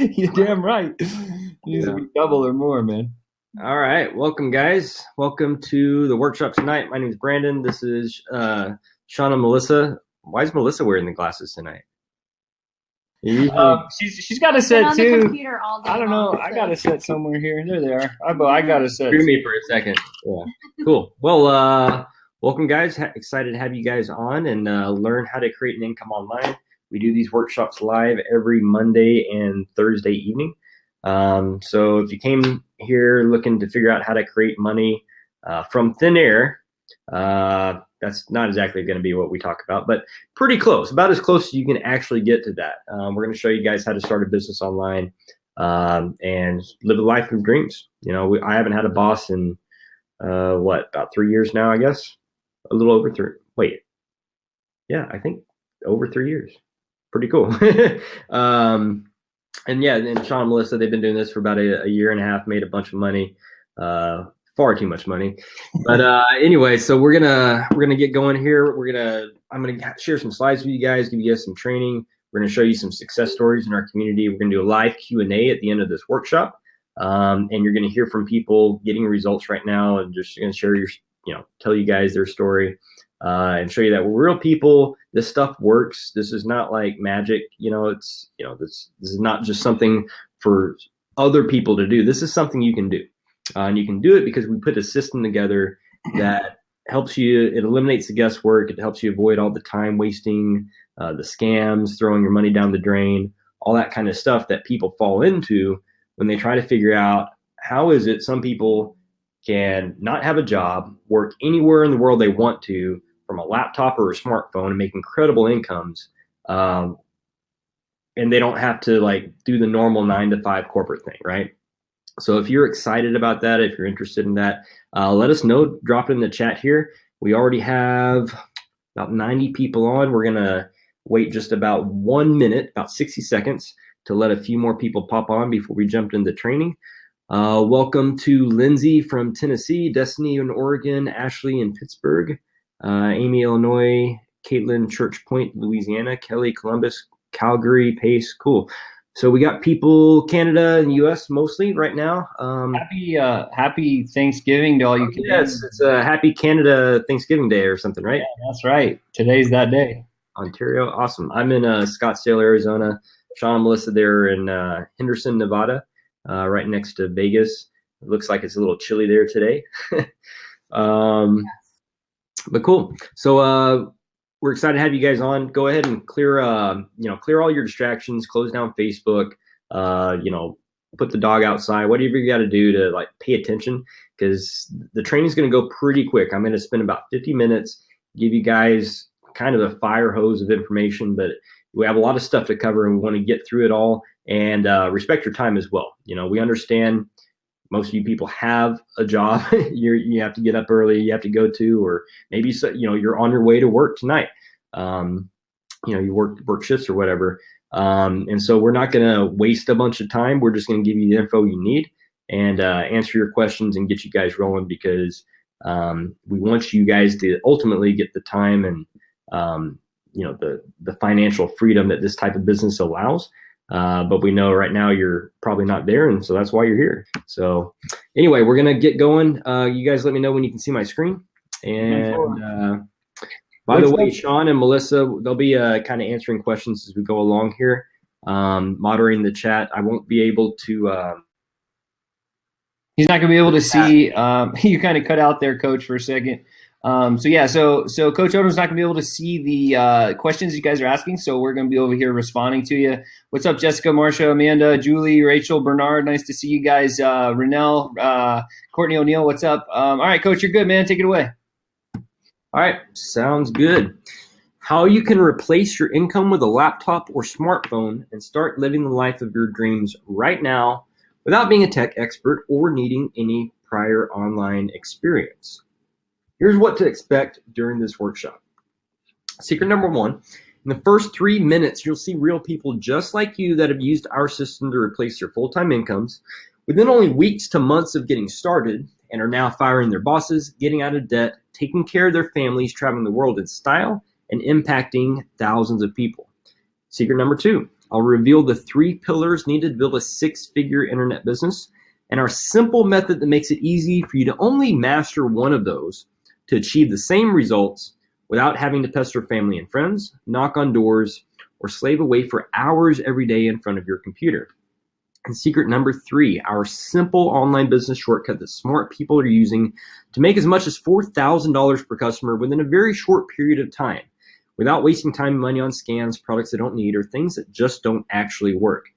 You're damn right. Needs to Yeah. be double or more, man. All right. Welcome, guys. Welcome to the workshop tonight. My name is Brandon. This is Sean and Melissa. Why is Melissa wearing the glasses tonight? Usually, She's got a I've been set on the too. computer all day I don't know. long. I So. got a set somewhere here. There they are. I got a set. screw me for a second. Yeah. Cool. Well, welcome, guys. Excited to have you guys on and learn how to create an income online. We do these workshops live every Monday and Thursday evening. So if you came here looking to figure out how to create money from thin air, that's not exactly going to be what we talk about, but pretty close, about as close as you can actually get to that. We're going to show you guys how to start a business online and live a life of dreams. You know, I haven't had a boss in about 3 years now, I guess. A little over three. Wait, yeah, I think over 3 years. Pretty cool. And yeah, and Sean and Melissa, they've been doing this for about a year and a half, made a bunch of money, far too much money. But anyway, so we're gonna get going here. I'm gonna share some slides with you guys, give you guys some training. We're gonna show you some success stories in our community. We're gonna do a live Q&A at the end of this workshop, and you're gonna hear from people getting results right now, and just gonna share tell you guys their story. And show you that we're real people. This stuff works. This is not like magic. This is not just something for other people to do. This is something you can do, and you can do it because we put a system together that helps you. It eliminates the guesswork. It helps you avoid all the time wasting, the scams, throwing your money down the drain, all that kind of stuff that people fall into when they try to figure out how is it some people can not have a job, work anywhere in the world they want to, from a laptop or a smartphone, and make incredible incomes, and they don't have to like do the normal 9 to 5 corporate thing, right? So if you're excited about that, if you're interested in that, let us know. Drop it in the chat here. We already have about 90 people on. We're gonna wait just about 1 minute, about 60 seconds, to let a few more people pop on before we jump into training. Welcome to Lindsay from Tennessee, Destiny in Oregon, Ashley in Pittsburgh, Amy, Illinois, Caitlin, Church Point, Louisiana, Kelly, Columbus, Calgary, Pace. Cool. So we got people Canada and US mostly right now. Happy Thanksgiving to all you Canadians. Yes, it's a happy Canada Thanksgiving Day or something, right? Yeah, that's right. Today's that day. Ontario, awesome. I'm in Scottsdale, Arizona. Sean and Melissa, they're in Henderson, Nevada, right next to Vegas. It looks like it's a little chilly there today. But cool. So we're excited to have you guys on. Go ahead and clear all your distractions, close down Facebook, put the dog outside, whatever you got to do to like pay attention, because the training is going to go pretty quick. I'm going to spend about 50 minutes, give you guys kind of a fire hose of information, but we have a lot of stuff to cover and we want to get through it all, and respect your time as well. We understand most of you people have a job. You have to get up early, you have to go to, or maybe you're on your way to work tonight. You work shifts or whatever. And so we're not going to waste a bunch of time. We're just going to give you the info you need and answer your questions and get you guys rolling, because we want you guys to ultimately get the time and the financial freedom that this type of business allows. But we know right now you're probably not there, and so that's why you're here. So anyway, we're gonna get going. You guys let me know when you can see my screen. And by the way, Sean and Melissa, they'll be kind of answering questions as we go along here, moderating the chat. I won't be able to. He's not gonna be able to see. You kind of cut out there, Coach, for a second. So Coach Odom's not gonna be able to see the questions you guys are asking, so we're gonna be over here responding to you. What's up, Jessica, Marsha, Amanda, Julie, Rachel, Bernard? Nice to see you guys. Renell, Courtney O'Neill, what's up? All right, Coach, you're good, man. Take it away. All right, sounds good. How you can replace your income with a laptop or smartphone and start living the life of your dreams right now without being a tech expert or needing any prior online experience. Here's what to expect during this workshop. Secret number 1, in the first 3 minutes, you'll see real people just like you that have used our system to replace their full-time incomes within only weeks to months of getting started, and are now firing their bosses, getting out of debt, taking care of their families, traveling the world in style, and impacting thousands of people. Secret number 2, I'll reveal the 3 pillars needed to build a 6-figure internet business and our simple method that makes it easy for you to only master one of those to achieve the same results without having to pester family and friends, knock on doors, or slave away for hours every day in front of your computer. And secret number 3, our simple online business shortcut that smart people are using to make as much as $4,000 per customer within a very short period of time, without wasting time and money on scams, products they don't need, or things that just don't actually work.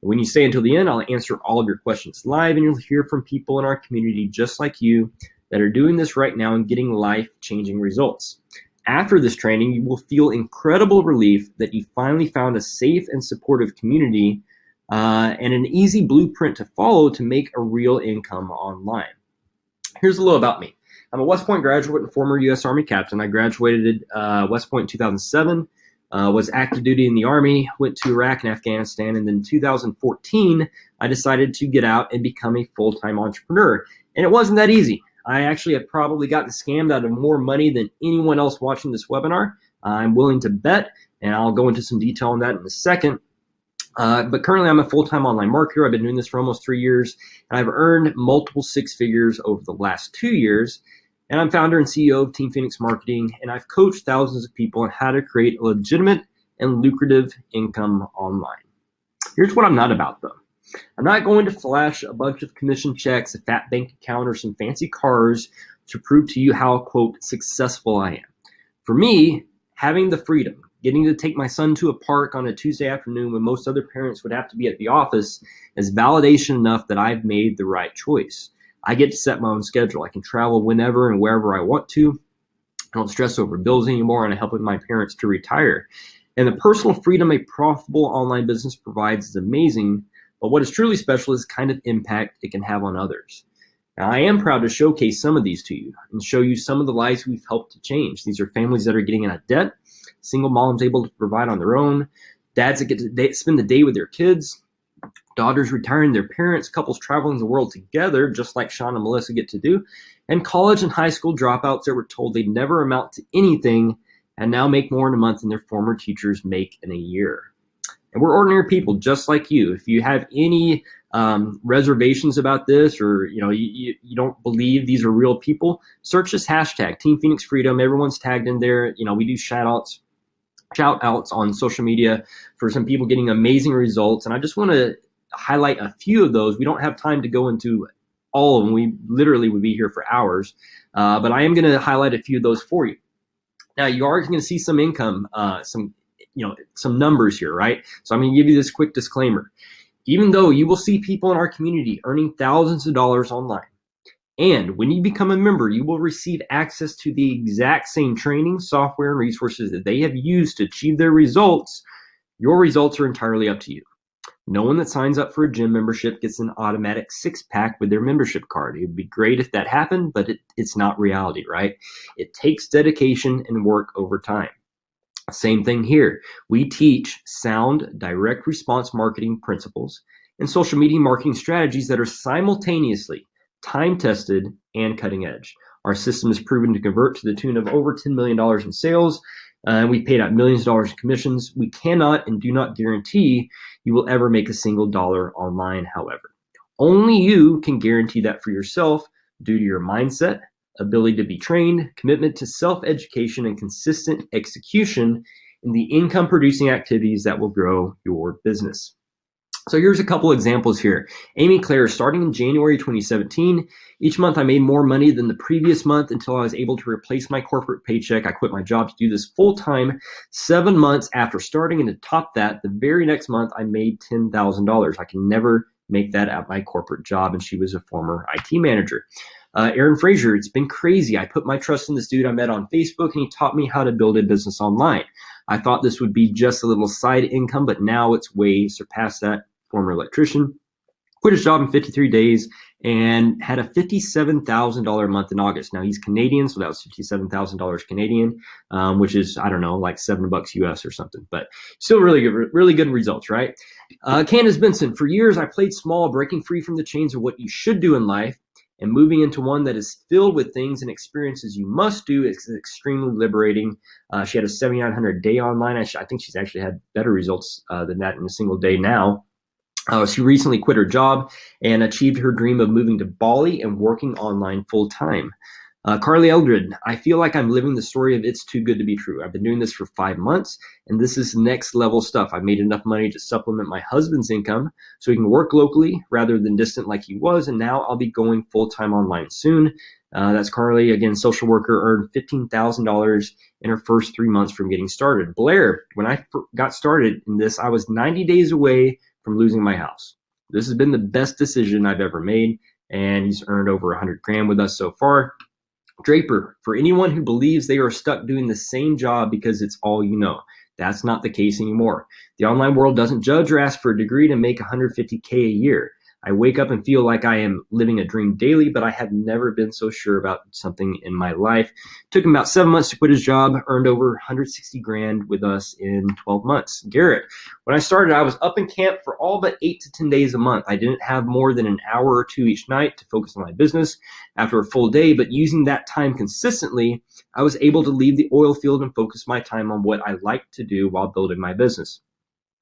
And when you stay until the end, I'll answer all of your questions live, and you'll hear from people in our community just like you that are doing this right now and getting life-changing results. After this training, you will feel incredible relief that you finally found a safe and supportive community and an easy blueprint to follow to make a real income online. Here's a little about me. I'm a West Point graduate and former U.S. Army captain. I graduated West Point in 2007, was active duty in the Army, went to Iraq and Afghanistan, and then in 2014, I decided to get out and become a full-time entrepreneur. And it wasn't that easy. I actually have probably gotten scammed out of more money than anyone else watching this webinar. I'm willing to bet, and I'll go into some detail on that in a second. But currently I'm a full-time online marketer. I've been doing this for almost 3 years, and I've earned multiple 6 figures over the last 2 years. And I'm founder and CEO of Team Phoenix Marketing, and I've coached thousands of people on how to create a legitimate and lucrative income online. Here's what I'm not about, though. I'm not going to flash a bunch of commission checks, a fat bank account, or some fancy cars to prove to you how, quote, successful I am. For me, having the freedom, getting to take my son to a park on a Tuesday afternoon when most other parents would have to be at the office is validation enough that I've made the right choice. I get to set my own schedule. I can travel whenever and wherever I want to. I don't stress over bills anymore, and I help my parents to retire. And the personal freedom a profitable online business provides is amazing, but what is truly special is the kind of impact it can have on others. Now, I am proud to showcase some of these to you and show you some of the lives we've helped to change. These are families that are getting out of debt, single moms able to provide on their own, dads that get to spend the day with their kids, daughters retiring their parents, couples traveling the world together, just like Sean and Melissa get to do, and college and high school dropouts that were told they'd never amount to anything and now make more in a month than their former teachers make in a year. And we're ordinary people just like you. If you have any reservations about this, or you don't believe these are real people, search this hashtag, Team Phoenix Freedom. Everyone's tagged in there. We do shout outs on social media for some people getting amazing results. And I just want to highlight a few of those. We don't have time to go into all of them. We literally would be here for hours, but I am going to highlight a few of those for you. Now, you are going to see some income, some numbers here, right? So I'm going to give you this quick disclaimer. Even though you will see people in our community earning thousands of dollars online, and when you become a member, you will receive access to the exact same training, software, and resources that they have used to achieve their results, your results are entirely up to you. No one that signs up for a gym membership gets an automatic 6-pack with their membership card. It would be great if that happened, but it's not reality, right? It takes dedication and work over time. Same thing here. We teach sound direct response marketing principles and social media marketing strategies that are simultaneously time-tested and cutting edge. Our system is proven to convert to the tune of over $10 million in sales, and we paid out millions of dollars in commissions. We cannot and do not guarantee you will ever make a single dollar online, however. Only you can guarantee that for yourself due to your mindset, ability to be trained, commitment to self-education, and consistent execution in the income-producing activities that will grow your business. So here's a couple examples here. Amy Claire, starting in January 2017, each month I made more money than the previous month until I was able to replace my corporate paycheck. I quit my job to do this full-time 7 months after starting, and to top that, the very next month I made $10,000. I can never make that at my corporate job, and she was a former IT manager. Aaron Frazier, it's been crazy. I put my trust in this dude I met on Facebook, and he taught me how to build a business online. I thought this would be just a little side income, but now it's way surpassed that. Former electrician, quit his job in 53 days and had a $57,000 month in August. Now he's Canadian, so that was $57,000 Canadian, which is, I don't know, like $7 US or something, but still really good results, right? Candace Benson, for years I played small, breaking free from the chains of what you should do in life, and moving into one that is filled with things and experiences you must do is extremely liberating. She had a 7,900 day online. I think she's actually had better results than that in a single day now. She recently quit her job and achieved her dream of moving to Bali and working online full time. Carly Eldred, I feel like I'm living the story of It's Too Good to Be True. I've been doing this for 5 months, and this is next level stuff. I've made enough money to supplement my husband's income so he can work locally rather than distant like he was, and now I'll be going full-time online soon. That's Carly, again, social worker, earned $15,000 in her first 3 months from getting started. Blair, when I got started in this, I was 90 days away from losing my house. This has been the best decision I've ever made, and he's earned over 100 grand with us so far. Draper, for anyone who believes they are stuck doing the same job because it's all you know, that's not the case anymore. The online world doesn't judge or ask for a degree to make $150K a year. I wake up and feel like I am living a dream daily, but I have never been so sure about something in my life. Took him about 7 months to quit his job, earned over 160 grand with us in 12 months. Garrett, when I started, I was up in camp for all but 8 to 10 days a month. I didn't have more than an hour or two each night to focus on my business after a full day, but using that time consistently, I was able to leave the oil field and focus my time on what I like to do while building my business.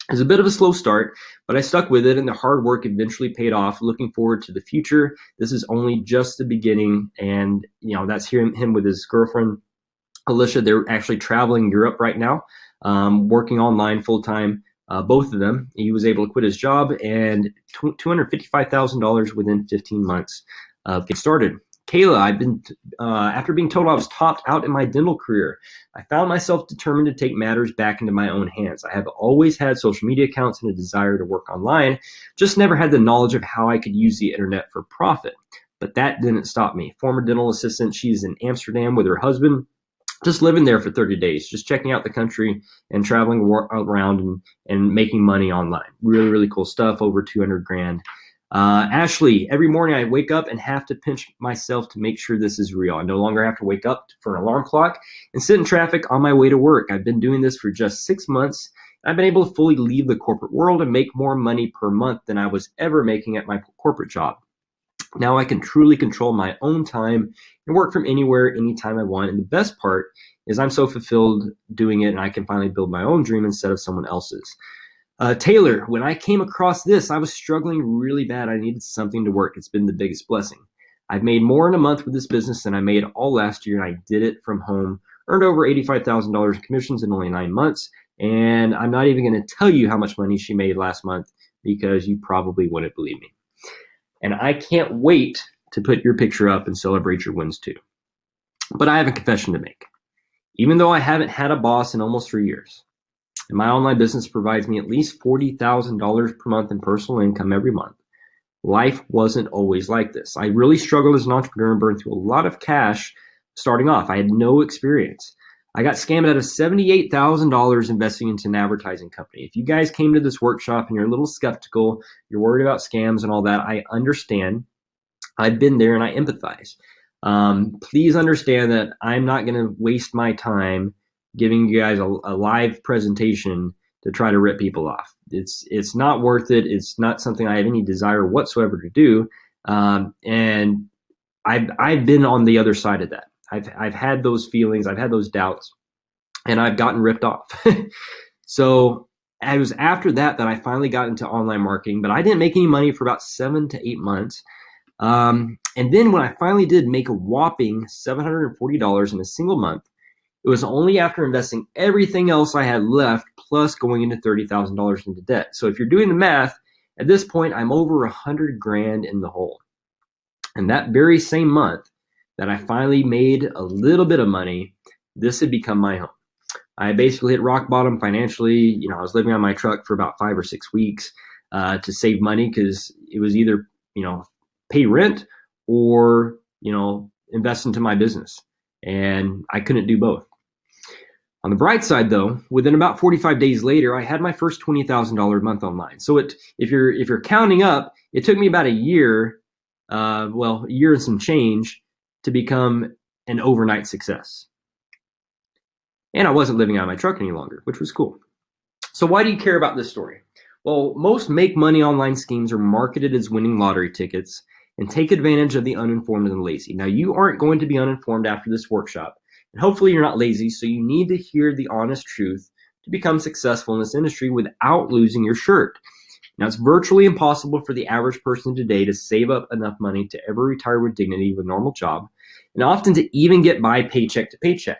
It was a bit of a slow start, but I stuck with it, and the hard work eventually paid off. Looking forward to the future. This is only just the beginning, and that's him with his girlfriend, Alicia. They're actually traveling Europe right now, working online full time. Both of them. He was able to quit his job and $255,000 within 15 months of getting started. Kayla, I've been, after being told I was topped out in my dental career, I found myself determined to take matters back into my own hands. I have always had social media accounts and a desire to work online, just never had the knowledge of how I could use the internet for profit. But that didn't stop me. Former dental assistant, she's in Amsterdam with her husband, just living there for 30 days, just checking out the country and traveling around and making money online. Really, really cool stuff, over 200 grand. Ashley, every morning I wake up and have to pinch myself to make sure this is real. I no longer have to wake up for an alarm clock and sit in traffic on my way to work. I've been doing this for just 6 months. I've been able to fully leave the corporate world and make more money per month than I was ever making at my corporate job. Now I can truly control my own time and work from anywhere, anytime I want. And the best part is I'm so fulfilled doing it, and I can finally build my own dream instead of someone else's. Taylor, when I came across this, I was struggling really bad. I needed something to work. It's been the biggest blessing. I've made more in a month with this business than I made all last year, and I did it from home. Earned over $85,000 in commissions in only 9 months, and I'm not even going to tell you how much money she made last month because you probably wouldn't believe me. And I can't wait to put your picture up and celebrate your wins too. But I have a confession to make. Even though I haven't had a boss in almost 3 years, and my online business provides me at least $40,000 per month in personal income every month, life wasn't always like this. I really struggled as an entrepreneur and burned through a lot of cash starting off. I had no experience. I got scammed out of $78,000 investing into an advertising company. If you guys came to this workshop and you're a little skeptical, you're worried about scams and all that, I understand. I've been there and I empathize. Please understand that I'm not going to waste my time giving you guys a live presentation to try to rip people off. It's not worth it. It's not something I have any desire whatsoever to do. And I've been on the other side of that. I've had those feelings. I've had those doubts, and I've gotten ripped off. So it was after that I finally got into online marketing, but I didn't make any money for about 7 to 8 months. And then when I finally did make a whopping $740 in a single month, it was only after investing everything else I had left, plus going into $30,000 into debt. So if you're doing the math, at this point, I'm over 100 grand in the hole. And that very same month that I finally made a little bit of money, this had become my home. I basically hit rock bottom financially. I was living on my truck for about 5 or 6 weeks to save money, because it was either, pay rent or, invest into my business. And I couldn't do both. On the bright side, though, within about 45 days later, I had my first $20,000 month online. So if you're counting up, it took me about a year, a year and some change, to become an overnight success. And I wasn't living out of my truck any longer, which was cool. So why do you care about this story? Well, most make money online schemes are marketed as winning lottery tickets, and take advantage of the uninformed and the lazy. Now, you aren't going to be uninformed after this workshop, and hopefully you're not lazy, so you need to hear the honest truth to become successful in this industry without losing your shirt. Now, it's virtually impossible for the average person today to save up enough money to ever retire with dignity with a normal job, and often to even get by paycheck to paycheck.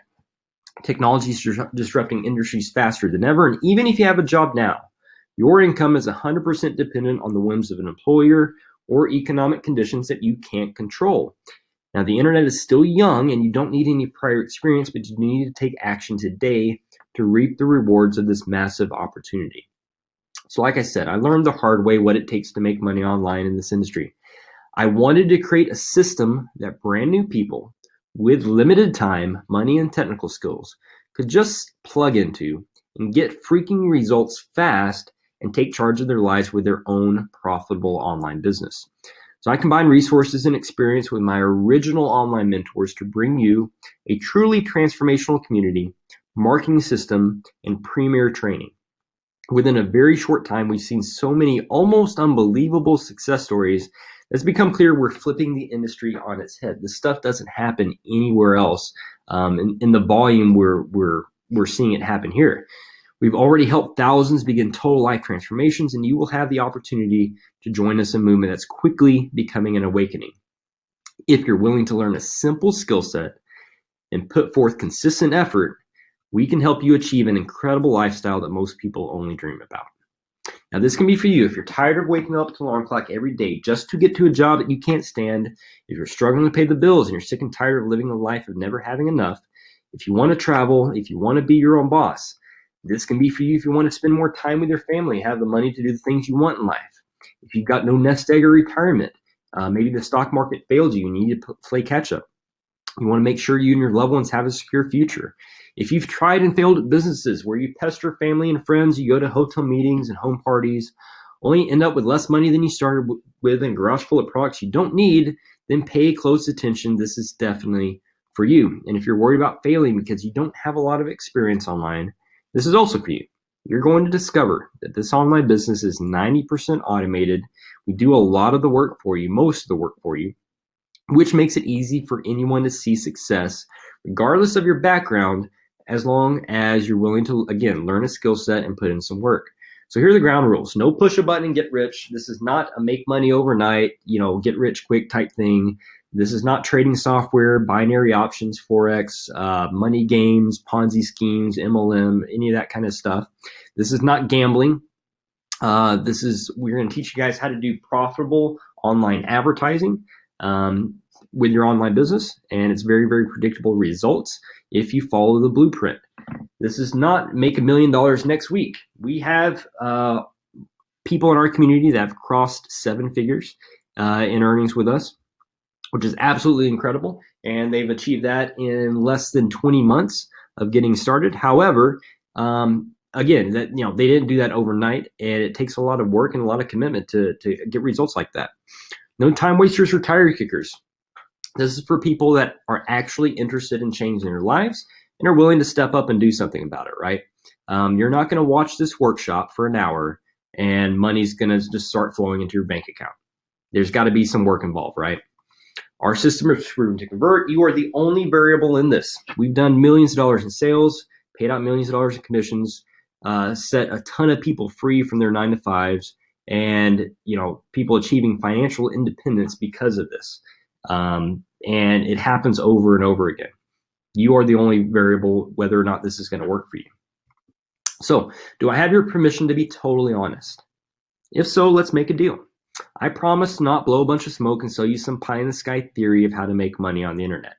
Technology is disrupting industries faster than ever, and even if you have a job now, your income is 100% dependent on the whims of an employer or economic conditions that you can't control. Now, the internet is still young, and you don't need any prior experience, but you need to take action today to reap the rewards of this massive opportunity. So like I said, I learned the hard way what it takes to make money online in this industry. I wanted to create a system that brand new people with limited time, money, and technical skills could just plug into and get freaking results fast and take charge of their lives with their own profitable online business. So I combine resources and experience with my original online mentors to bring you a truly transformational community, marketing system, and premier training. Within a very short time, we've seen so many almost unbelievable success stories. It's become clear we're flipping the industry on its head. This stuff doesn't happen anywhere else. In the volume we're seeing it happen here. We've already helped thousands begin total life transformations, and you will have the opportunity to join us in a movement that's quickly becoming an awakening. If you're willing to learn a simple skill set and put forth consistent effort, we can help you achieve an incredible lifestyle that most people only dream about. Now, this can be for you if you're tired of waking up to an alarm clock every day just to get to a job that you can't stand, if you're struggling to pay the bills and you're sick and tired of living a life of never having enough, if you want to travel, if you want to be your own boss. This can be for you if you want to spend more time with your family, have the money to do the things you want in life. If you've got no nest egg or retirement, maybe the stock market failed you, you need to play catch up. You want to make sure you and your loved ones have a secure future. If you've tried and failed at businesses where you pester family and friends, you go to hotel meetings and home parties, only end up with less money than you started with and a garage full of products you don't need, then pay close attention. This is definitely for you. And if you're worried about failing because you don't have a lot of experience online, this is also for you. You're going to discover that this online business is 90% automated. We do a lot of the work for you, most of the work for you, which makes it easy for anyone to see success, regardless of your background, as long as you're willing to, again, learn a skill set and put in some work. So here are the ground rules. No push a button and get rich. This is not a make money overnight, get rich quick type thing. This is not trading software, binary options, Forex, money games, Ponzi schemes, MLM, any of that kind of stuff. This is not gambling. We're going to teach you guys how to do profitable online advertising with your online business, and it's very, very predictable results if you follow the blueprint. This is not make $1 million next week. We have people in our community that have crossed 7 figures in earnings with us, which is absolutely incredible. And they've achieved that in less than 20 months of getting started. However, again, that they didn't do that overnight, and it takes a lot of work and a lot of commitment to get results like that. No time wasters or tire kickers. This is for people that are actually interested in changing their lives and are willing to step up and do something about it, right? You're not going to watch this workshop for an hour and money's going to just start flowing into your bank account. There's got to be some work involved, right? Our system is proven to convert. You are the only variable in this. We've done millions of dollars in sales, paid out millions of dollars in commissions, set a ton of people free from their 9-to-5s, and people achieving financial independence because of this. And it happens over and over again. You are the only variable whether or not this is going to work for you. So, do I have your permission to be totally honest? If so, let's make a deal. I promise to not blow a bunch of smoke and sell you some pie in the sky theory of how to make money on the internet.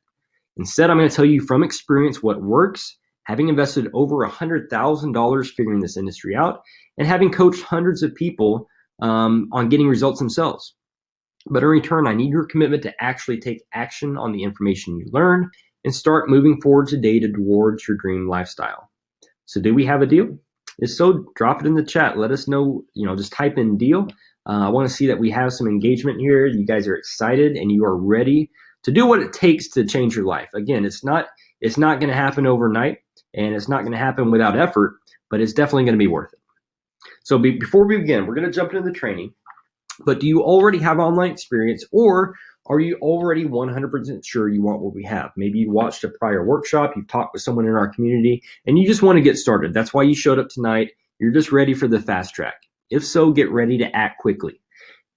Instead, I'm going to tell you from experience what works, having invested over $100,000 figuring this industry out, and having coached hundreds of people on getting results themselves. But in return, I need your commitment to actually take action on the information you learn and start moving forward today towards your dream lifestyle. So do we have a deal? If so, drop it in the chat. Let us know, just type in deal. I want to see that we have some engagement here. You guys are excited and you are ready to do what it takes to change your life. Again, it's not going to happen overnight, and it's not going to happen without effort, but it's definitely going to be worth it. So before we begin, we're going to jump into the training. But do you already have online experience, or are you already 100% sure you want what we have? Maybe you watched a prior workshop, you've talked with someone in our community, and you just want to get started. That's why you showed up tonight. You're just ready for the fast track. If so, get ready to act quickly.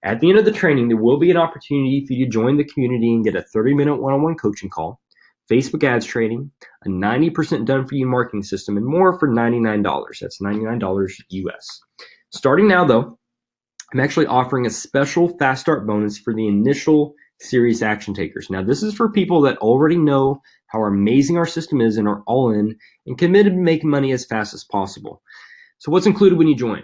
At the end of the training, there will be an opportunity for you to join the community and get a 30-minute one-on-one coaching call, Facebook ads training, a 90% done for you marketing system, and more for $99. That's $99 US. Starting now, though, I'm actually offering a special fast start bonus for the initial serious action takers. Now, this is for people that already know how amazing our system is and are all in and committed to making money as fast as possible. So what's included when you join?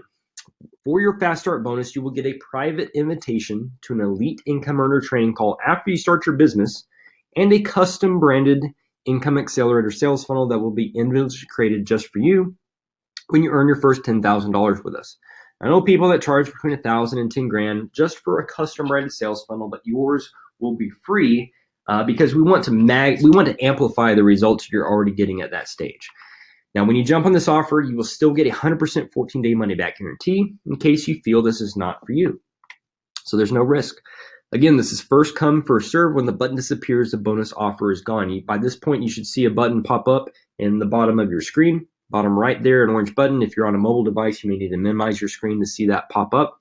For your fast start bonus, you will get a private invitation to an elite income earner training call after you start your business, and a custom branded income accelerator sales funnel that will be individually created just for you when you earn your first $10,000 with us. I know people that charge between $1,000 and $10,000 just for a custom branded sales funnel, but yours will be free because we want to amplify the results you're already getting at that stage. Now, when you jump on this offer, you will still get a 100% 14-day money-back guarantee in case you feel this is not for you. So there's no risk. Again, this is first come, first serve. When the button disappears, the bonus offer is gone. By this point, you should see a button pop up in the bottom of your screen, bottom right there, an orange button. If you're on a mobile device, you may need to minimize your screen to see that pop up.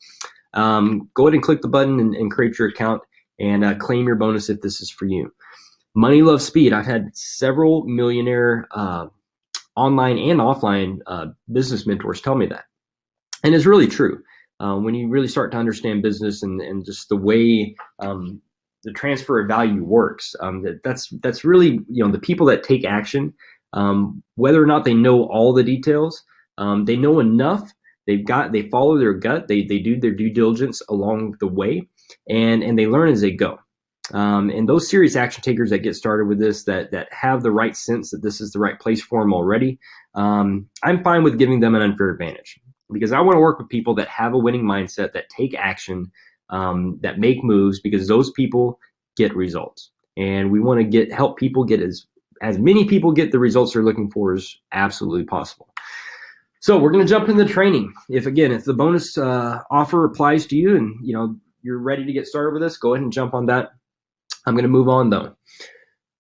Go ahead and click the button and create your account and claim your bonus if this is for you. Money loves speed. I've had several millionaire online and offline business mentors tell me that. And it's really true. When you really start to understand business and just the way the transfer of value works, that's really, the people that take action, whether or not they know all the details, they know enough. They follow their gut. They do their due diligence along the way, and they learn as they go. And those serious action takers that get started with this, that have the right sense that this is the right place for them already, I'm fine with giving them an unfair advantage, because I want to work with people that have a winning mindset, that take action, that make moves, because those people get results. And we want to help people get as many people get the results they're looking for as absolutely possible. So we're going to jump into the training. If the bonus offer applies to you and you're ready to get started with this, go ahead and jump on that. I'm going to move on though.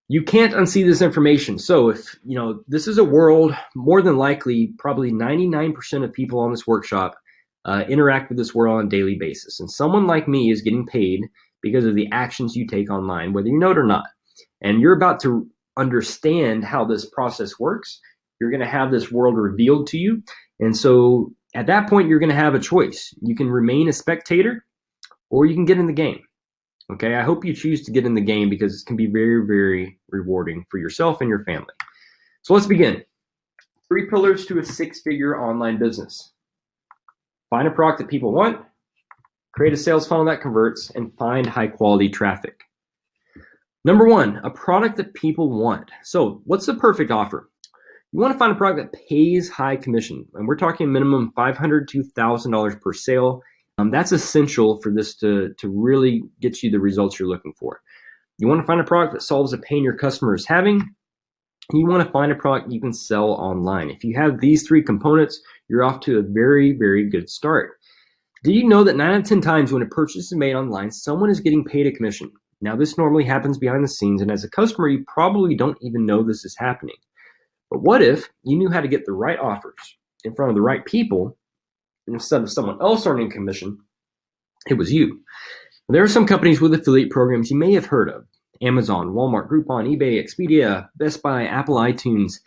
You can't unsee this information. So if this is a world, more than likely, probably 99% of people on this workshop interact with this world on a daily basis. And someone like me is getting paid because of the actions you take online, whether you know it or not. And you're about to understand how this process works. You're going to have this world revealed to you. And so at that point, you're going to have a choice. You can remain a spectator or you can get in the game. Okay, I hope you choose to get in the game because it can be very, very rewarding for yourself and your family. So let's begin. 3 pillars to a 6-figure online business. Find a product that people want, create a sales funnel that converts, and find high quality traffic. Number 1, a product that people want. So what's the perfect offer? You want to find a product that pays high commission, and we're talking minimum $500 to $1,000 per sale. That's essential for this to really get you the results you're looking for. You want to find a product that solves a pain your customer is having. And you want to find a product you can sell online. If you have these 3 components, you're off to a very, very good start. Did you know that 9 out of 10 times when a purchase is made online, someone is getting paid a commission? Now, this normally happens behind the scenes, and as a customer, you probably don't even know this is happening. But what if you knew how to get the right offers in front of the right people, and instead of someone else earning commission, it was you? There are some companies with affiliate programs you may have heard of: Amazon, Walmart, Groupon, eBay, Expedia, Best Buy, Apple iTunes,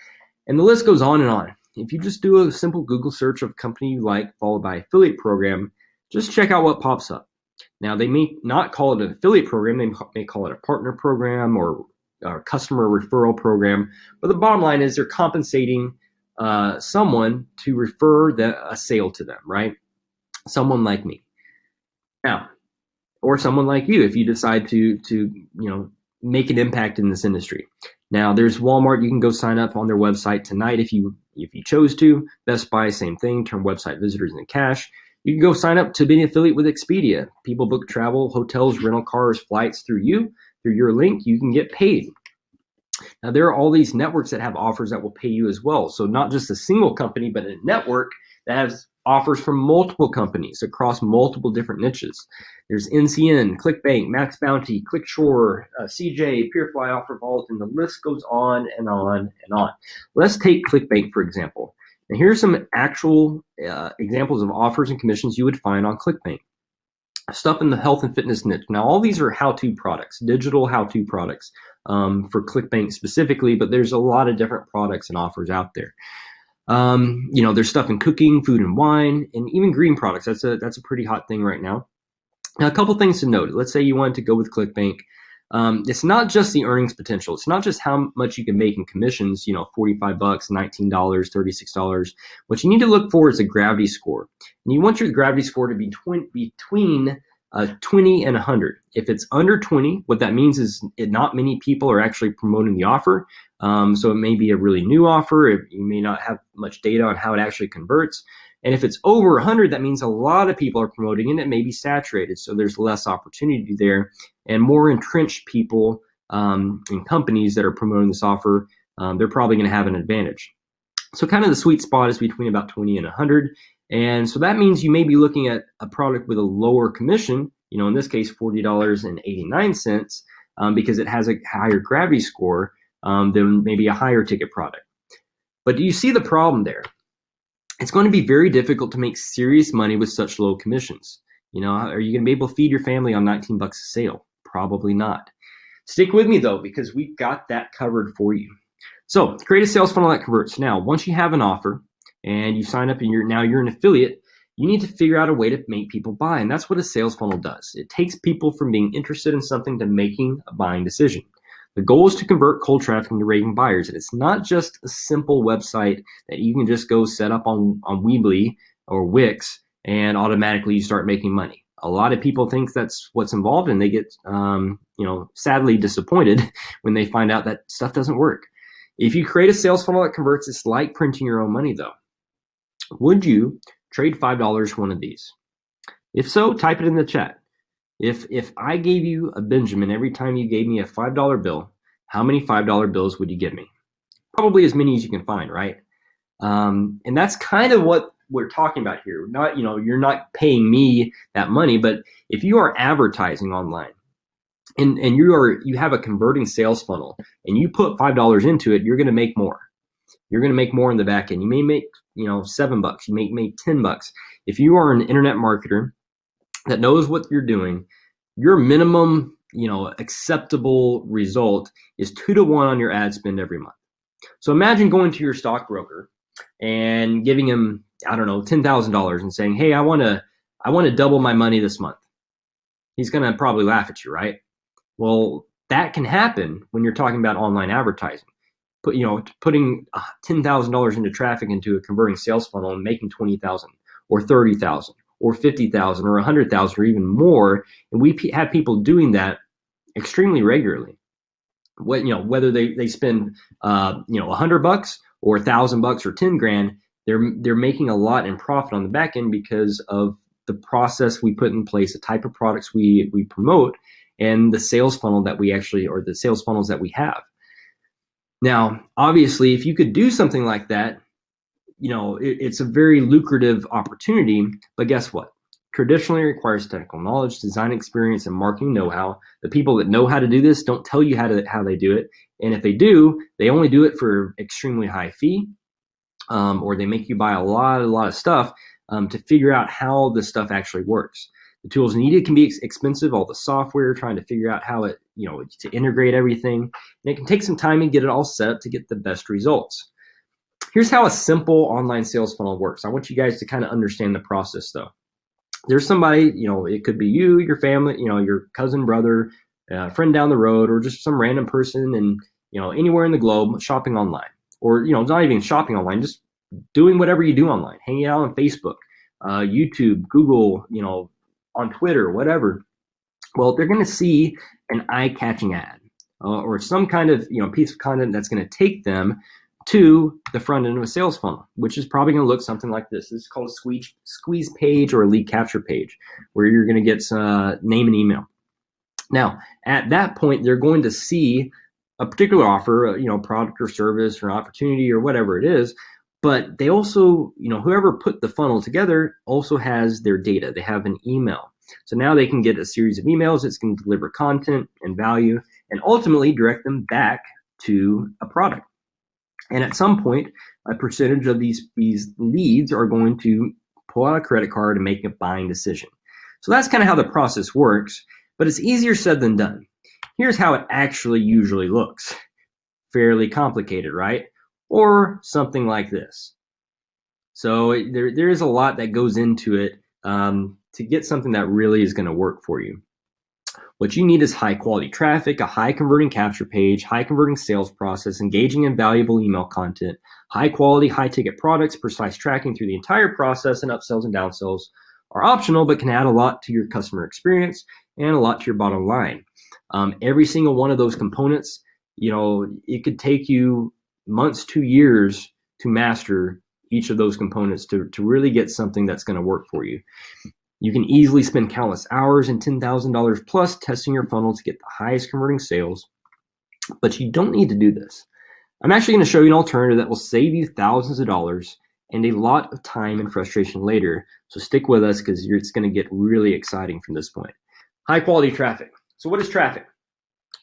and the list goes on and on. If you just do a simple Google search of company you like, followed by affiliate program, just check out what pops up. Now, they may not call it an affiliate program, they may call it a partner program or a customer referral program, but the bottom line is they're compensating someone to refer a sale to them, right? Someone like me. Now, or someone like you if you decide to make an impact in this industry. Now, there's Walmart. You can go sign up on their website tonight if you chose to. Best Buy, same thing. Turn website visitors into cash. You can go sign up to be an affiliate with Expedia. People book travel, hotels, rental cars, flights through your link. You can get paid. Now, there are all these networks that have offers that will pay you as well. So not just a single company, but a network that has offers from multiple companies across multiple different niches. There's NCN, ClickBank, Max Bounty, ClickShore, CJ, PureFly, OfferVault, and the list goes on and on and on. Let's take ClickBank, for example. And here's some actual examples of offers and commissions you would find on ClickBank. Stuff in the health and fitness niche. Now, all these are how-to products, digital how-to products for ClickBank specifically, but there's a lot of different products and offers out there. There's stuff in cooking, food and wine, and even green products. That's a pretty hot thing right now. Now, a couple things to note. Let's say you wanted to go with ClickBank. It's not just the earnings potential. It's not just how much you can make in commissions, $45, $19, $36. What you need to look for is a gravity score. And you want your gravity score to be between 20 and 100. If it's under 20, what that means is not many people are actually promoting the offer. So it may be a really new offer. You may not have much data on how it actually converts. And if it's over 100, that means a lot of people are promoting it. It may be saturated, so there's less opportunity there, and more entrenched people and companies that are promoting this offer, they're probably going to have an advantage. So kind of the sweet spot is between about 20 and 100. And so that means you may be looking at a product with a lower commission, in this case, $40.89, because it has a higher gravity score than maybe a higher ticket product. But do you see the problem there? It's going to be very difficult to make serious money with such low commissions. Are you going to be able to feed your family on $19 a sale? Probably not. Stick with me though, because we've got that covered for you. So create a sales funnel that converts. Now, once you have an offer and you sign up and you're an affiliate, you need to figure out a way to make people buy. And that's what a sales funnel does. It takes people from being interested in something to making a buying decision. The goal is to convert cold traffic into raving buyers. And it's not just a simple website that you can just go set up on Weebly or Wix and automatically you start making money. A lot of people think that's what's involved, and they get, sadly disappointed when they find out that stuff doesn't work. If you create a sales funnel that converts, it's like printing your own money though. Would you trade $5 for one of these? If so, type it in the chat. If I gave you a Benjamin every time you gave me a $5 bill, how many $5 bills would you give me? Probably as many as you can find, right? And that's kind of what we're talking about here. Not, you're not paying me that money, but if you are advertising online and you have a converting sales funnel and you put $5 into it, you're going to make more. You're going to make more in the back end. You may make, $7. You may make $10. If you are an internet marketer that knows what you're doing, your minimum, acceptable result is 2 to 1 on your ad spend every month. So imagine going to your stockbroker and giving him, $10,000 and saying, hey, I want to double my money this month. He's going to probably laugh at you, right? Well, that can happen when you're talking about online advertising. Putting $10,000 into traffic into a converting sales funnel and making $20,000 or $30,000 or $50,000 or $100,000 or even more, and we have people doing that extremely regularly. Whether they spend $100 or $1,000 or 10 grand, they're making a lot in profit on the back end because of the process we put in place, the type of products we promote, and the sales funnel that we actually, or the sales funnels that we have. Now, obviously, if you could do something like that, it's a very lucrative opportunity, but guess what? Traditionally requires technical knowledge, design experience, and marketing know-how. The people that know how to do this don't tell you how they do it. And if they do, they only do it for extremely high fee, or they make you buy a lot of stuff to figure out how this stuff actually works. The tools needed can be expensive, all the software, trying to figure out how it, to integrate everything. And it can take some time and get it all set up to get the best results. Here's how a simple online sales funnel works. I want you guys to kind of understand the process though. There's somebody, it could be you, your family, your cousin, brother, friend down the road, or just some random person and, anywhere in the globe shopping online, or, not even shopping online, just doing whatever you do online, hanging out on Facebook, YouTube, Google, on Twitter, whatever. Well, they're going to see an eye-catching ad or some kind of, piece of content that's going to take them to the front end of a sales funnel, which is probably going to look something like this. This is called a squeeze page or a lead capture page, where you're going to get name and email. Now, at that point, they're going to see a particular offer, product or service or opportunity or whatever it is, But they also, whoever put the funnel together also has their data. They have an email. So now they can get a series of emails that's going to deliver content and value and ultimately direct them back to a product. And at some point, a percentage of these leads are going to pull out a credit card and make a buying decision. So that's kind of how the process works, but it's easier said than done. Here's how it actually usually looks. Fairly complicated, right? Or something like this. So there is a lot that goes into it to get something that really is going to work for you. What you need is high quality traffic, a high converting capture page, high converting sales process, engaging and valuable email content, high quality, high ticket products, precise tracking through the entire process, and upsells and downsells are optional, but can add a lot to your customer experience and a lot to your bottom line. Every single one of those components, it could take you months to years to master each of those components to really get something that's going to work for you. You can easily spend countless hours and $10,000 plus testing your funnel to get the highest converting sales, but you don't need to do this. I'm actually going to show you an alternative that will save you thousands of dollars and a lot of time and frustration later. So stick with us because it's going to get really exciting from this point. High quality traffic. So what is traffic?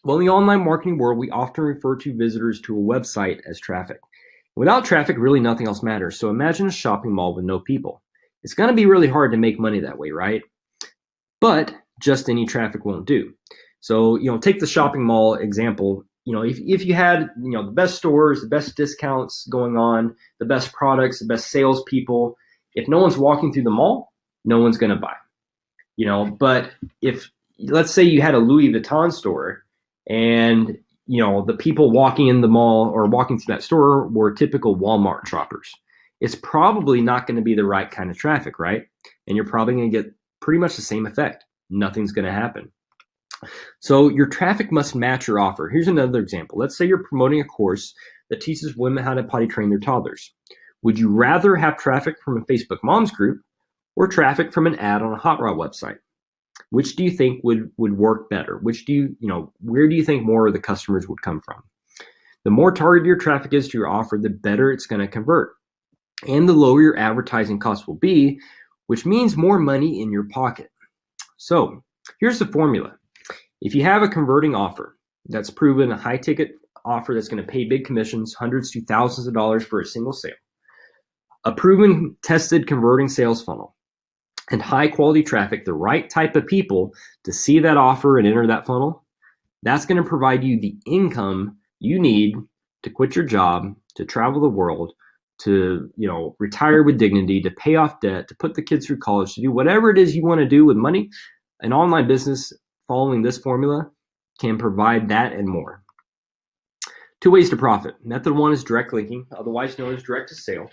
Well, in the online marketing world, we often refer to visitors to a website as traffic. Without traffic, really nothing else matters. So imagine a shopping mall with no people. It's going to be really hard to make money that way, right? But just any traffic won't do. So, take the shopping mall example. If you had, the best stores, the best discounts going on, the best products, the best salespeople, if no one's walking through the mall, no one's going to buy. But if, let's say you had a Louis Vuitton store and, the people walking in the mall or walking through that store were typical Walmart shoppers, it's probably not going to be the right kind of traffic, right? And you're probably going to get pretty much the same effect. Nothing's going to happen. So your traffic must match your offer. Here's another example. Let's say you're promoting a course that teaches women how to potty train their toddlers. Would you rather have traffic from a Facebook moms group or traffic from an ad on a hot rod website? Which do you think would work better? Where do you think more of the customers would come from? The more targeted your traffic is to your offer, the better it's going to convert. And the lower your advertising costs will be, which means more money in your pocket. So here's the formula. If you have a converting offer that's proven, a high ticket offer that's going to pay big commissions, hundreds to thousands of dollars for a single sale, a proven, tested converting sales funnel, and high quality traffic, the right type of people to see that offer and enter that funnel, that's going to provide you the income you need to quit your job, to travel the world, to retire with dignity, to pay off debt, to put the kids through college, to do whatever it is you want to do with money. An online business following this formula can provide that and more. 2 ways to profit. Method 1 is direct linking, otherwise known as direct to sale.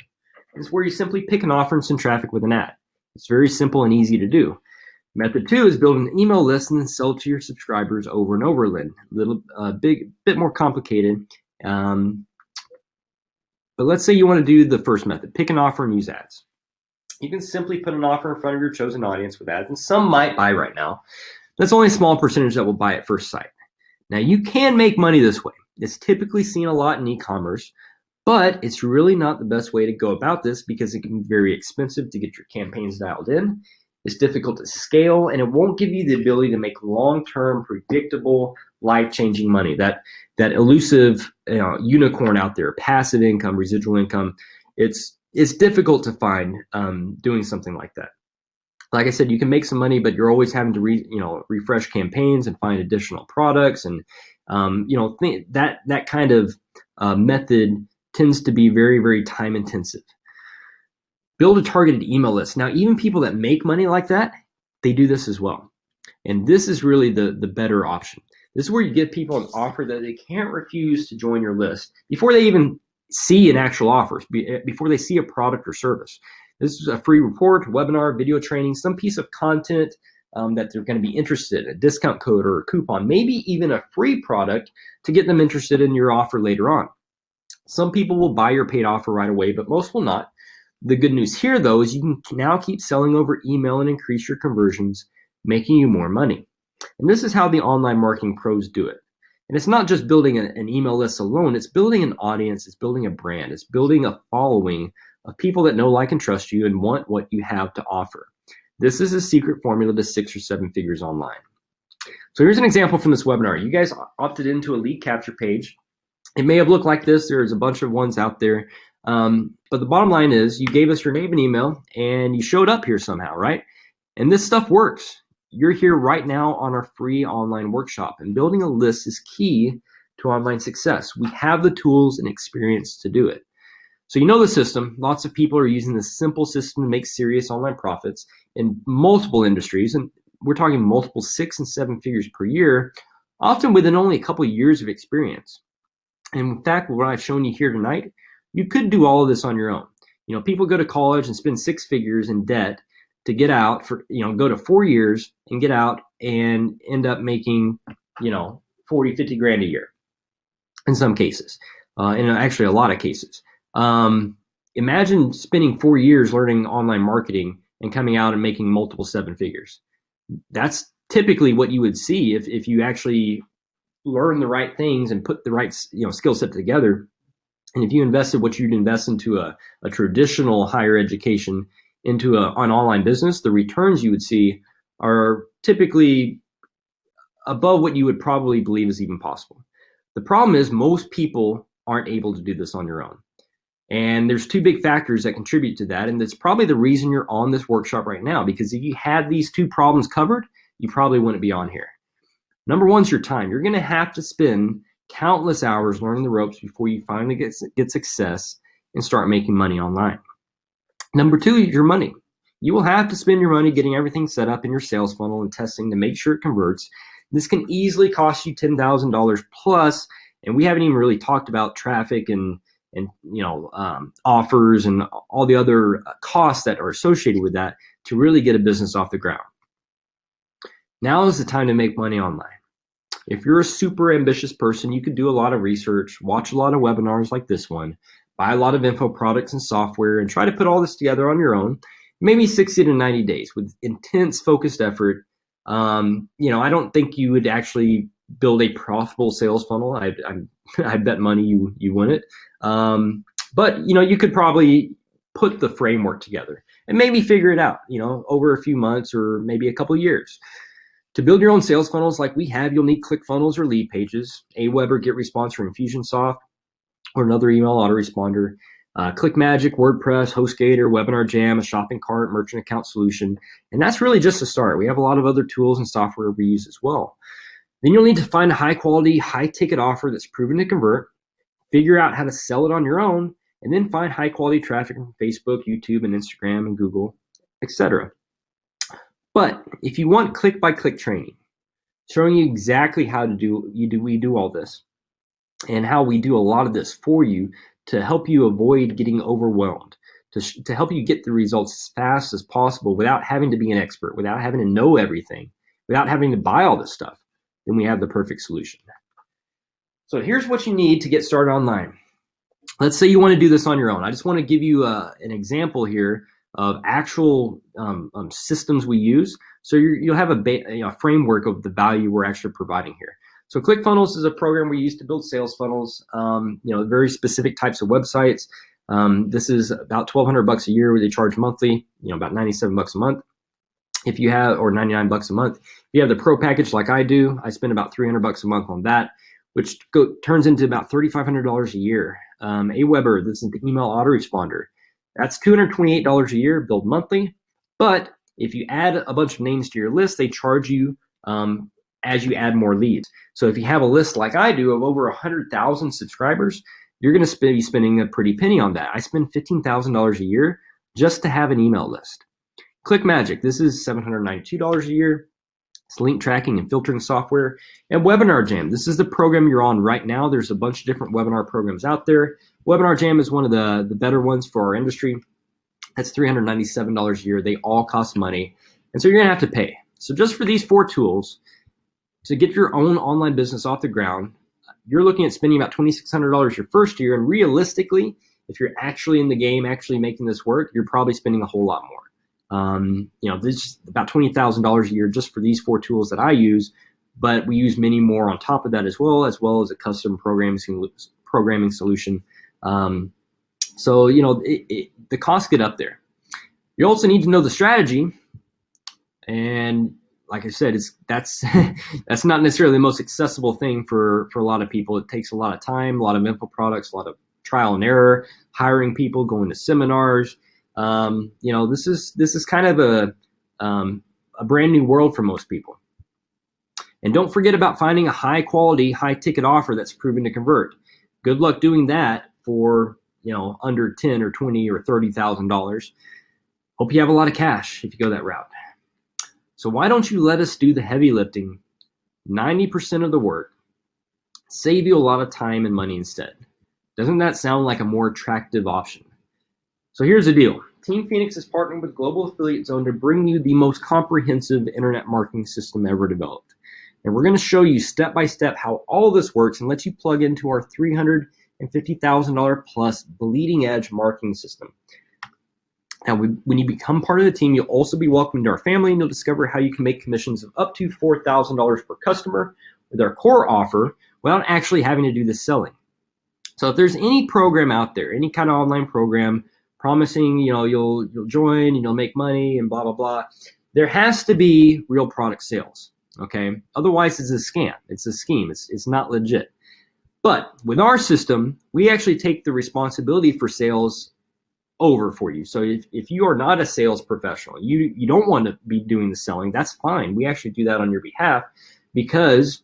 It's where you simply pick an offer and send traffic with an ad. It's very simple and easy to do. Method 2 is build an email list and then sell to your subscribers over and over again. Bit more complicated. But let's say you want to do the first method, pick an offer and use ads. You can simply put an offer in front of your chosen audience with ads, and some might buy right now. That's only a small percentage that will buy at first sight. Now you can make money this way. It's typically seen a lot in e-commerce, but it's really not the best way to go about this because it can be very expensive to get your campaigns dialed in. It's difficult to scale, and it won't give you the ability to make long-term, predictable, life-changing money. That elusive unicorn out there, passive income, residual income, it's difficult to find doing something like that. Like I said, you can make some money, but you're always having to refresh campaigns and find additional products, and that kind of method tends to be very, very time intensive. Build a targeted email list. Now, even people that make money like that, they do this as well. And this is really the better option. This is where you give people an offer that they can't refuse to join your list before they even see an actual offer, before they see a product or service. This is a free report, webinar, video training, some piece of content that they're going to be interested in, a discount code or a coupon, maybe even a free product to get them interested in your offer later on. Some people will buy your paid offer right away, but most will not. The good news here, though, is you can now keep selling over email and increase your conversions, making you more money. And this is how the online marketing pros do it. And it's not just building an email list alone, it's building an audience, it's building a brand, it's building a following of people that know, like, and trust you and want what you have to offer. This is a secret formula to 6 or 7 figures online. So here's an example from this webinar. You guys opted into a lead capture page. It may have looked like this. There's a bunch of ones out there. But the bottom line is you gave us your name and email and you showed up here somehow, right? And this stuff works. You're here right now on our free online workshop, and building a list is key to online success. We have the tools and experience to do it. So you know the system. Lots of people are using this simple system to make serious online profits in multiple industries, and we're talking multiple 6 and 7 figures per year, often within only a couple of years of experience. And in fact, what I've shown you here tonight, you could do all of this on your own. You know, people go to college and spend 6 figures in debt to get out for, go to 4 years and get out and end up making, 40, 50 grand a year in some cases, and actually a lot of cases. Imagine spending 4 years learning online marketing and coming out and making multiple 7 figures. That's typically what you would see if you actually learn the right things and put the right skill set together. And if you invested what you'd invest into a traditional higher education into an online business, the returns you would see are typically above what you would probably believe is even possible. The problem is most people aren't able to do this on your own. And there's 2 big factors that contribute to that. And that's probably the reason you're on this workshop right now, because if you had these 2 problems covered, you probably wouldn't be on here. Number 1 is your time. You're going to have to spend countless hours learning the ropes before you finally get success and start making money online. Number 2 is your money. You will have to spend your money getting everything set up in your sales funnel and testing to make sure it converts. This can easily cost you $10,000 plus, and we haven't even really talked about traffic and offers and all the other costs that are associated with that to really get a business off the ground. Now is the time to make money online. If you're a super ambitious person, you could do a lot of research, watch a lot of webinars like this one, buy a lot of info products and software, and try to put all this together on your own, maybe 60 to 90 days with intense focused effort. I don't think you would actually build a profitable sales funnel. I bet money you wouldn't. But you could probably put the framework together and maybe figure it out, over a few months or maybe a couple of years. To build your own sales funnels like we have, you'll need ClickFunnels or Leadpages, Aweber, GetResponse, or Infusionsoft, or another email autoresponder, ClickMagick, WordPress, HostGator, Webinar Jam, a shopping cart, merchant account solution. And that's really just a start. We have a lot of other tools and software we use as well. Then you'll need to find a high quality, high ticket offer that's proven to convert, figure out how to sell it on your own, and then find high quality traffic from Facebook, YouTube, and Instagram, and Google, etc. But if you want click-by-click training, showing you exactly how to we do all this, and how we do a lot of this for you to help you avoid getting overwhelmed, to help you get the results as fast as possible without having to be an expert, without having to know everything, without having to buy all this stuff, then we have the perfect solution. So here's what you need to get started online. Let's say you want to do this on your own. I just want to give you an example here of actual systems we use, so you'll have a framework of the value we're actually providing here. So ClickFunnels is a program we use to build sales funnels, very specific types of websites. This is about $1,200 a year where they charge monthly, about $97 a month. If you have, or $99 a month. If you have the pro package like I do, I spend about $300 a month on that, which turns into about $3,500 a year. Aweber, this is the email autoresponder. That's $228 a year, billed monthly. But if you add a bunch of names to your list, they charge you as you add more leads. So if you have a list like I do of over 100,000 subscribers, you're going to be spending a pretty penny on that. I spend $15,000 a year just to have an email list. ClickMagick, this is $792 a year. It's link tracking and filtering software. And Webinar Jam, this is the program you're on right now. There's a bunch of different webinar programs out there. Webinar Jam is one of the better ones for our industry. That's $397 a year. They all cost money. And so you're going to have to pay. So just for these 4 tools, to get your own online business off the ground, you're looking at spending about $2,600 your first year. And realistically, if you're actually in the game, actually making this work, you're probably spending a whole lot more. This is about $20,000 a year just for these 4 tools that I use. but we use many more on top of that as well as a custom programming solution. So, you know, the costs get up there. You also need to know the strategy. And like I said, that's that's not necessarily the most accessible thing for a lot of people. It takes a lot of time, a lot of info products, a lot of trial and error, hiring people, going to seminars. You know, this is kind of a brand new world for most people. And don't forget about finding a high quality, high ticket offer that's proven to convert. Good luck doing that for, you know, under $10 or $20 or $30,000. Hope you have a lot of cash if you go that route. So why don't you let us do the heavy lifting, 90% of the work, save you a lot of time and money instead? Doesn't that sound like a more attractive option? So here's the deal. Team Phoenix is partnering with Global Affiliate Zone to bring you the most comprehensive internet marketing system ever developed. And we're going to show you step by step how all this works and let you plug into our $350,000 plus bleeding edge marketing system. Now, when you become part of the team, you'll also be welcomed to our family, and you'll discover how you can make commissions of up to $4,000 per customer with our core offer without actually having to do the selling. So if there's any program out there, any kind of online program promising, you know, you'll join and you'll make money and blah, blah, blah, there has to be real product sales. Okay. Otherwise, it's a scam. It's a scheme. It's not legit. But with our system, we actually take the responsibility for sales over for you. So if you are not a sales professional, you don't want to be doing the selling, that's fine. We actually do that on your behalf because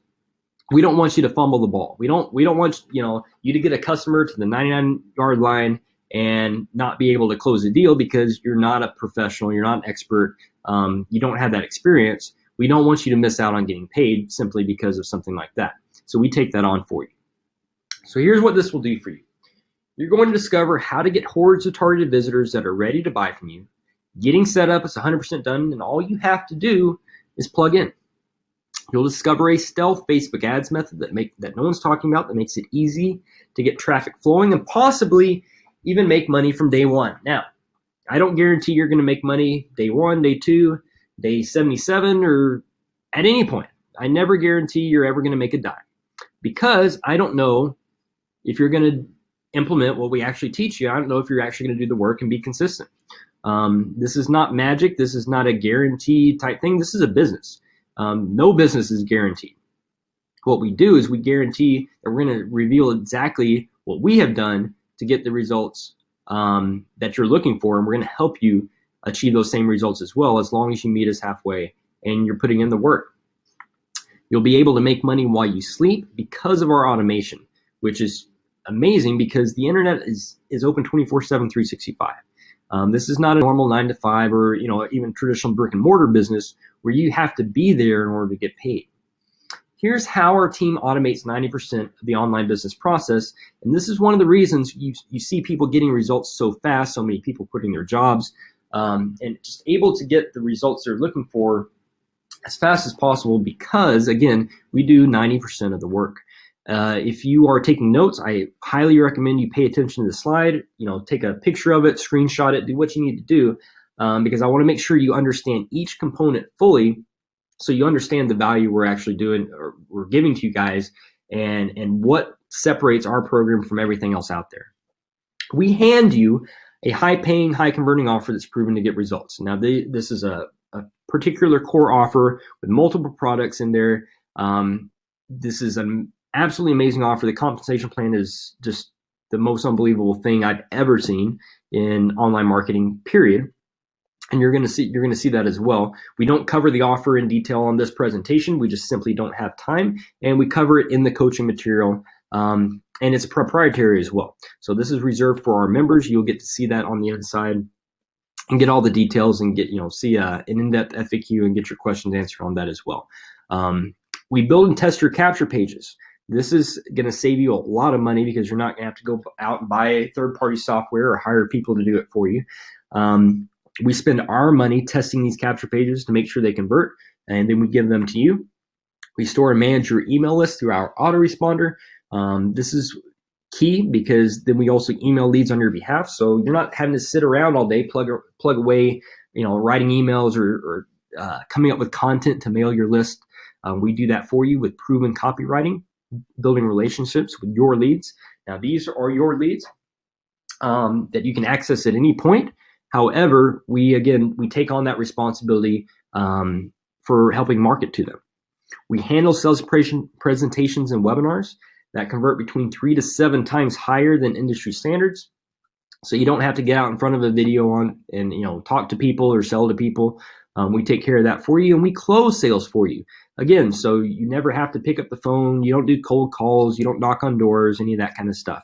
we don't want you to fumble the ball. We don't want, you know, you to get a customer to the 99-yard line and not be able to close the deal because you're not a professional, you're not an expert, you don't have that experience. We don't want you to miss out on getting paid simply because of something like that. So we take that on for you. So here's what this will do for you. You're going to discover how to get hordes of targeted visitors that are ready to buy from you. Getting set up is 100% done, and all you have to do is plug in. You'll discover a stealth Facebook ads method that no one's talking about, that makes it easy to get traffic flowing and possibly even make money from day one. Now, I don't guarantee you're going to make money day one, day two, day 77, or at any point. I never guarantee you're ever going to make a dime because I don't know if you're going to implement what we actually teach you. I don't know if you're actually going to do the work and be consistent. This is not magic. This is not a guarantee type thing. This is a business. No business is guaranteed. What we do is we guarantee that we're going to reveal exactly what we have done to get the results that you're looking for, and we're going to help you achieve those same results as well, as long as you meet us halfway and you're putting in the work. You'll be able to make money while you sleep because of our automation, which is amazing because the internet is open 24/7, 365. This is not a normal 9 to 5 or, you know, even traditional brick and mortar business where you have to be there in order to get paid. Here's how our team automates 90% of the online business process. And this is one of the reasons you see people getting results so fast, so many people quitting their jobs, and just able to get the results they're looking for as fast as possible because, again, we do 90% of the work. If you are taking notes, I highly recommend you pay attention to the slide, you know, take a picture of it, screenshot it, do what you need to do, because I want to make sure you understand each component fully so you understand the value we're actually doing or we're giving to you guys and what separates our program from everything else out there. We hand you a high-paying, high-converting offer that's proven to get results. Now, this is a particular core offer with multiple products in there. This is an absolutely amazing offer. The compensation plan is just the most unbelievable thing I've ever seen in online marketing, period. And you're going to see that as well. We don't cover the offer in detail on this presentation. We just simply don't have time, and we cover it in the coaching material. And it's proprietary as well. So this is reserved for our members. You'll get to see that on the inside and get all the details and get, see an in-depth FAQ and get your questions answered on that as well. We build and test your capture pages. This is going to save you a lot of money because you're not going to have to go out and buy third-party software or hire people to do it for you. We spend our money testing these capture pages to make sure they convert, and then we give them to you. We store and manage your email list through our autoresponder. This is key because then we also email leads on your behalf, so you're not having to sit around all day, plug away, writing emails or coming up with content to mail your list. We do that for you with proven copywriting, building relationships with your leads. Now, these are your leads that you can access at any point. However, we take on that responsibility for helping market to them. We handle sales presentations and webinars that convert between 3 to 7 times higher than industry standards. So you don't have to get out in front of a video and talk to people or sell to people. We take care of that for you, and we close sales for you. Again, so you never have to pick up the phone. You don't do cold calls. You don't knock on doors, any of that kind of stuff.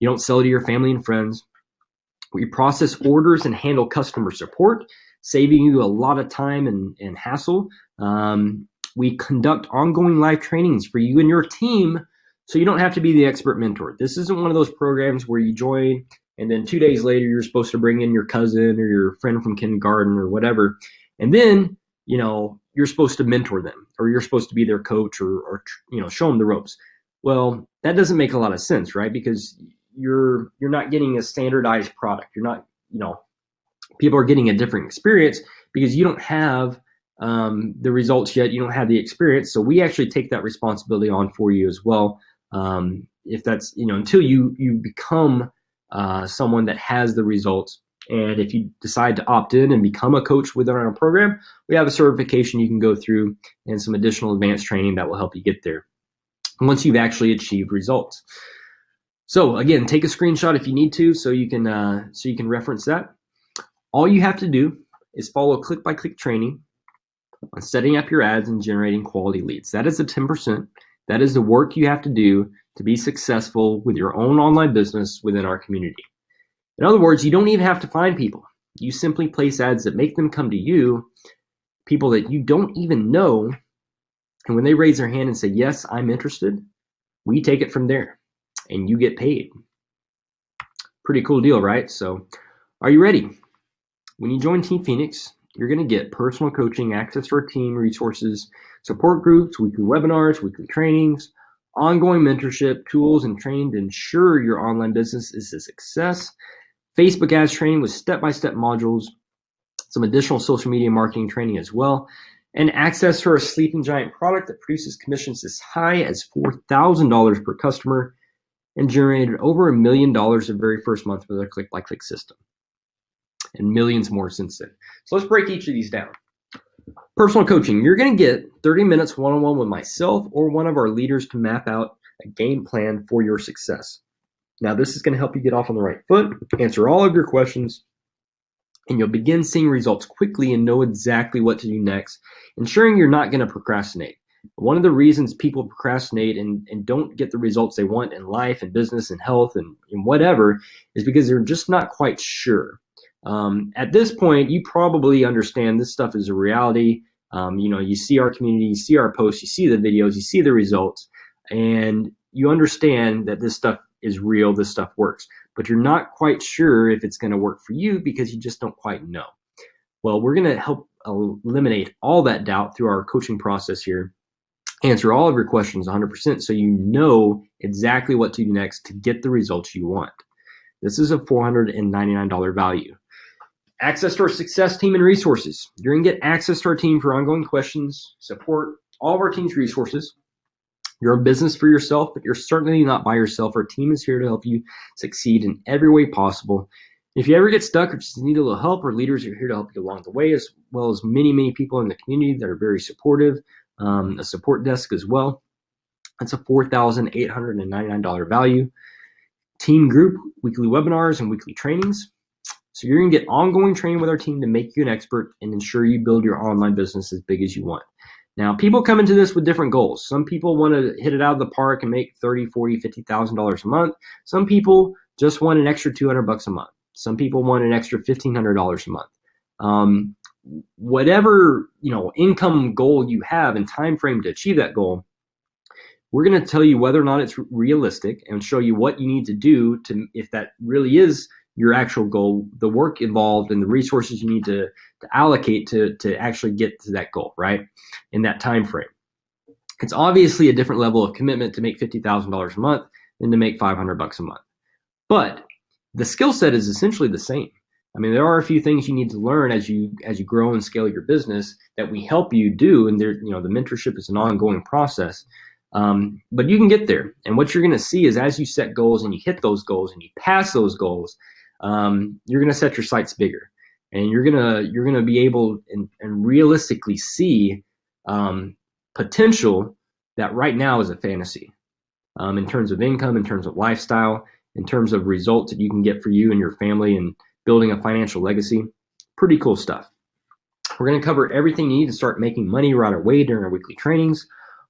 You don't sell to your family and friends. We process orders and handle customer support, saving you a lot of time and hassle. We conduct ongoing live trainings for you and your team, so you don't have to be the expert mentor. This isn't one of those programs where you join and then 2 days later you're supposed to bring in your cousin or your friend from kindergarten or whatever, and then you're supposed to mentor them, or you're supposed to be their coach, or show them the ropes. Well, that doesn't make a lot of sense, right? Because you're not getting a standardized product. You're not, people are getting a different experience because you don't have the results yet. You don't have the experience. So we actually take that responsibility on for you as well. If that's, until you become someone that has the results. And if you decide to opt in and become a coach within our program, we have a certification you can go through and some additional advanced training that will help you get there once you've actually achieved results. So again, take a screenshot if you need to, so you can reference that. All you have to do is follow click-by-click training on setting up your ads and generating quality leads. That is the 10%. That is the work you have to do to be successful with your own online business within our community. In other words, you don't even have to find people. You simply place ads that make them come to you, people that you don't even know. And when they raise their hand and say, yes, I'm interested, we take it from there and you get paid. Pretty cool deal, right? So are you ready? When you join Team Phoenix, you're going to get personal coaching, access to our team resources, support groups, weekly webinars, weekly trainings, ongoing mentorship, tools, and training to ensure your online business is a success. Facebook ads training with step-by-step modules, some additional social media marketing training as well, and access to our Sleeping Giant product that produces commissions as high as $4,000 per customer and generated over $1 million the very first month with our click-by-click system, and millions more since then. So let's break each of these down. Personal coaching, you're going to get 30 minutes one-on-one with myself or one of our leaders to map out a game plan for your success. Now, this is going to help you get off on the right foot, answer all of your questions, and you'll begin seeing results quickly and know exactly what to do next, ensuring you're not going to procrastinate. One of the reasons people procrastinate and don't get the results they want in life and business and health and whatever is because they're just not quite sure. At this point, you probably understand this stuff is a reality. You see our community, you see our posts, you see the videos, you see the results, and you understand that this stuff is real, this stuff works, but you're not quite sure if it's going to work for you because you just don't quite know. Well, we're going to help eliminate all that doubt through our coaching process here, answer all of your questions 100% so you know exactly what to do next to get the results you want. This is a $499 value. Access to our success team and resources. You're going to get access to our team for ongoing questions, support, all of our team's resources. You're a business for yourself, but you're certainly not by yourself. Our team is here to help you succeed in every way possible. If you ever get stuck or just need a little help, our leaders are here to help you along the way, as well as many, many people in the community that are very supportive. A support desk as well. That's a $4,899 value. Team group, weekly webinars, and weekly trainings. So you're going to get ongoing training with our team to make you an expert and ensure you build your online business as big as you want. Now, people come into this with different goals. Some people want to hit it out of the park and make $30,000, $40,000, $50,000 a month. Some people just want an extra $200 a month. Some people want an extra $1,500 a month. Whatever income goal you have and time frame to achieve that goal, we're going to tell you whether or not it's realistic and show you what you need to do to, if that really is your actual goal, the work involved and the resources you need to allocate to actually get to that goal, right? In that time frame. It's obviously a different level of commitment to make $50,000 a month than to make $500 a month. But the skill set is essentially the same. I mean, there are a few things you need to learn as you grow and scale your business that we help you do, and there, the mentorship is an ongoing process. But you can get there, and what you're going to see is as you set goals and you hit those goals and you pass those goals, you're going to set your sights bigger, and you're gonna be able and realistically see potential that right now is a fantasy, in terms of income, in terms of lifestyle, in terms of results that you can get for you and your family and building a financial legacy. Pretty cool stuff. We're going to cover everything you need to start making money right away during our weekly trainings.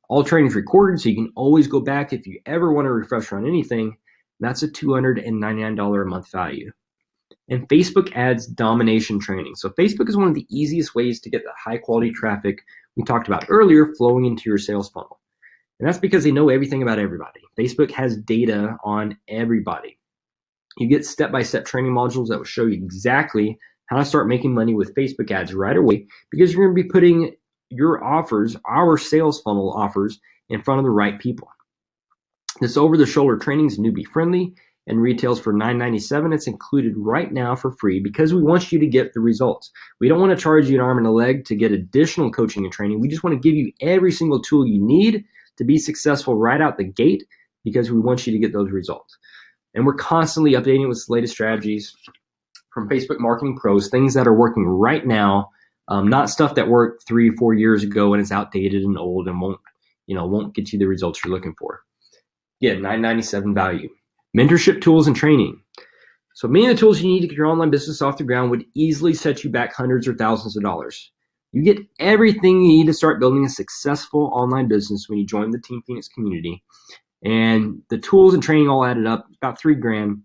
All trainings recorded, so you can always go back if you ever want to refresh on anything. That's a $299 a month value. And Facebook ads domination training. So Facebook is one of the easiest ways to get the high quality traffic we talked about earlier flowing into your sales funnel. And that's because they know everything about everybody. Facebook has data on everybody. You get step-by-step training modules that will show you exactly how to start making money with Facebook ads right away, because you're going to be putting your offers, our sales funnel offers, in front of the right people. This over-the-shoulder training is newbie friendly and retails for $9.97. It's included right now for free because we want you to get the results. We don't want to charge you an arm and a leg to get additional coaching and training. We just want to give you every single tool you need to be successful right out the gate, because we want you to get those results. And we're constantly updating with the latest strategies from Facebook Marketing Pros, things that are working right now, not stuff that worked 3 or 4 years ago and is outdated and old and won't get you the results you're looking for. Again, $9.97 value. Mentorship tools and training. So many of the tools you need to get your online business off the ground would easily set you back hundreds or thousands of dollars. You get everything you need to start building a successful online business when you join the Team Phoenix community. And the tools and training all added up about $3,000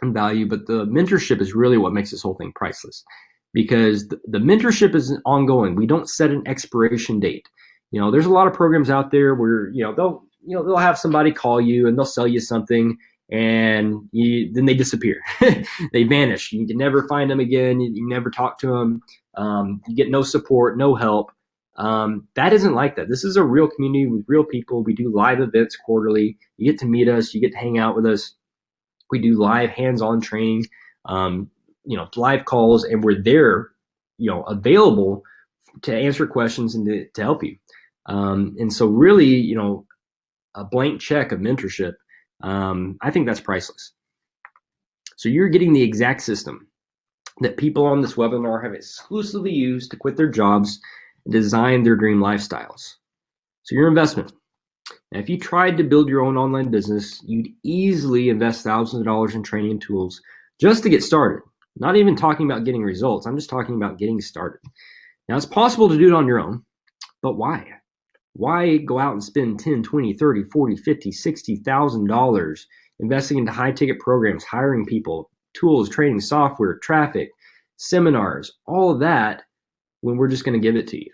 in value, but the mentorship is really what makes this whole thing priceless, because the mentorship is ongoing. We don't set an expiration date. There's a lot of programs out there where they'll have somebody call you and they'll sell you something, and then they disappear. They vanish. You can never find them again. You never talk to them. You get no support, no help. That isn't like that. This is a real community with real people. We do live events quarterly. You get to meet us. You get to hang out with us. We do live hands-on training, live calls, and we're there, available to answer questions and to help you. And so really, a blank check of mentorship, I think that's priceless. So you're getting the exact system that people on this webinar have exclusively used to quit their jobs and design their dream lifestyles. So your investment. Now, if you tried to build your own online business, you'd easily invest thousands of dollars in training and tools just to get started. Not even talking about getting results. I'm just talking about getting started. Now, it's possible to do it on your own, but why? Why go out and spend $10, $20, $30, $40, $50, $60,000 investing into high-ticket programs, hiring people, tools, training, software, traffic, seminars, all of that, when we're just going to give it to you?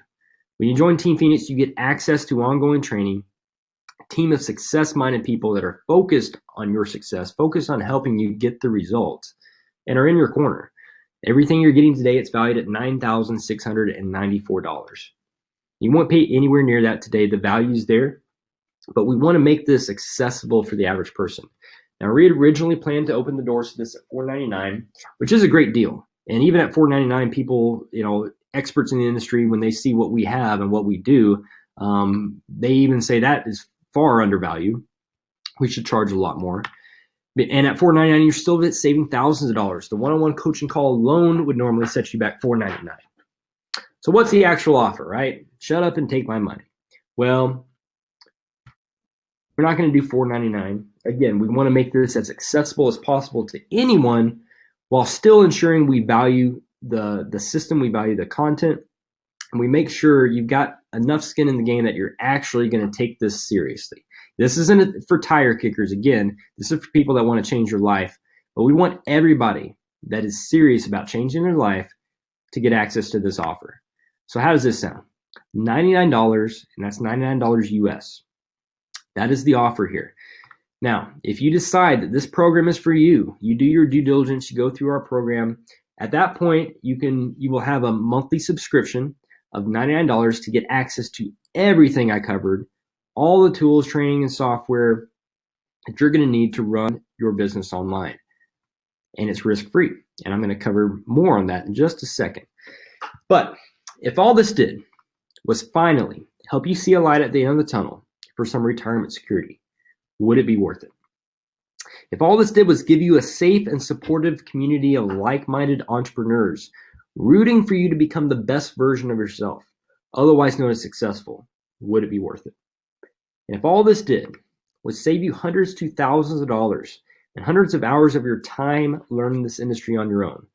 When you join Team Phoenix, you get access to ongoing training, a team of success-minded people that are focused on your success, focused on helping you get the results, and are in your corner. Everything you're getting today, it's valued at $9,694. You won't pay anywhere near that today. The value's there, but we want to make this accessible for the average person. Now, we had originally planned to open the doors to this at $499, which is a great deal. And even at $499, people, experts in the industry, when they see what we have and what we do, they even say that is far undervalued. We should charge a lot more. And at $499, you're still saving thousands of dollars. The one-on-one coaching call alone would normally set you back $499. So what's the actual offer, right? Shut up and take my money. Well, we're not going to do $499. Again, we want to make this as accessible as possible to anyone while still ensuring we value the system, we value the content, and we make sure you've got enough skin in the game that you're actually going to take this seriously. This isn't for tire kickers. Again, this is for people that want to change your life, but we want everybody that is serious about changing their life to get access to this offer. So how does this sound? $99, and that's $99 US. That is the offer here. Now, if you decide that this program is for you, you do your due diligence, you go through our program. At that point, you will have a monthly subscription of $99 to get access to everything I covered, all the tools, training, and software that you're going to need to run your business online. And it's risk-free. And I'm going to cover more on that in just a second. But if all this did was finally help you see a light at the end of the tunnel for some retirement security, would it be worth it? If all this did was give you a safe and supportive community of like-minded entrepreneurs rooting for you to become the best version of yourself, otherwise known as successful, would it be worth it? And if all this did was save you hundreds to thousands of dollars and hundreds of hours of your time learning this industry on your own,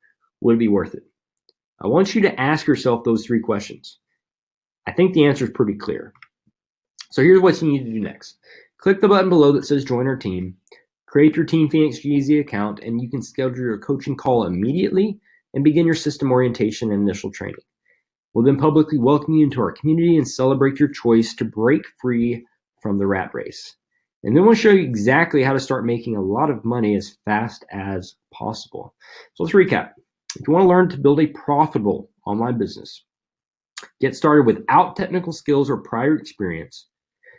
would it be worth it? I want you to ask yourself those 3 questions. I think the answer is pretty clear. So here's what you need to do next. Click the button below that says join our team, create your Team Phoenix GZ account, and you can schedule your coaching call immediately and begin your system orientation and initial training. We'll then publicly welcome you into our community and celebrate your choice to break free from the rat race. And then we'll show you exactly how to start making a lot of money as fast as possible. So let's recap. If you want to learn to build a profitable online business, get started without technical skills or prior experience,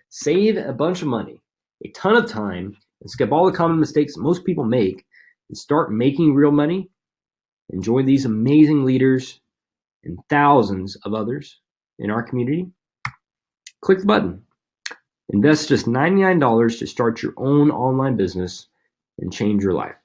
save a bunch of money, a ton of time, and skip all the common mistakes that most people make, and start making real money, and join these amazing leaders and thousands of others in our community, click the button. Invest just $99 to start your own online business and change your life.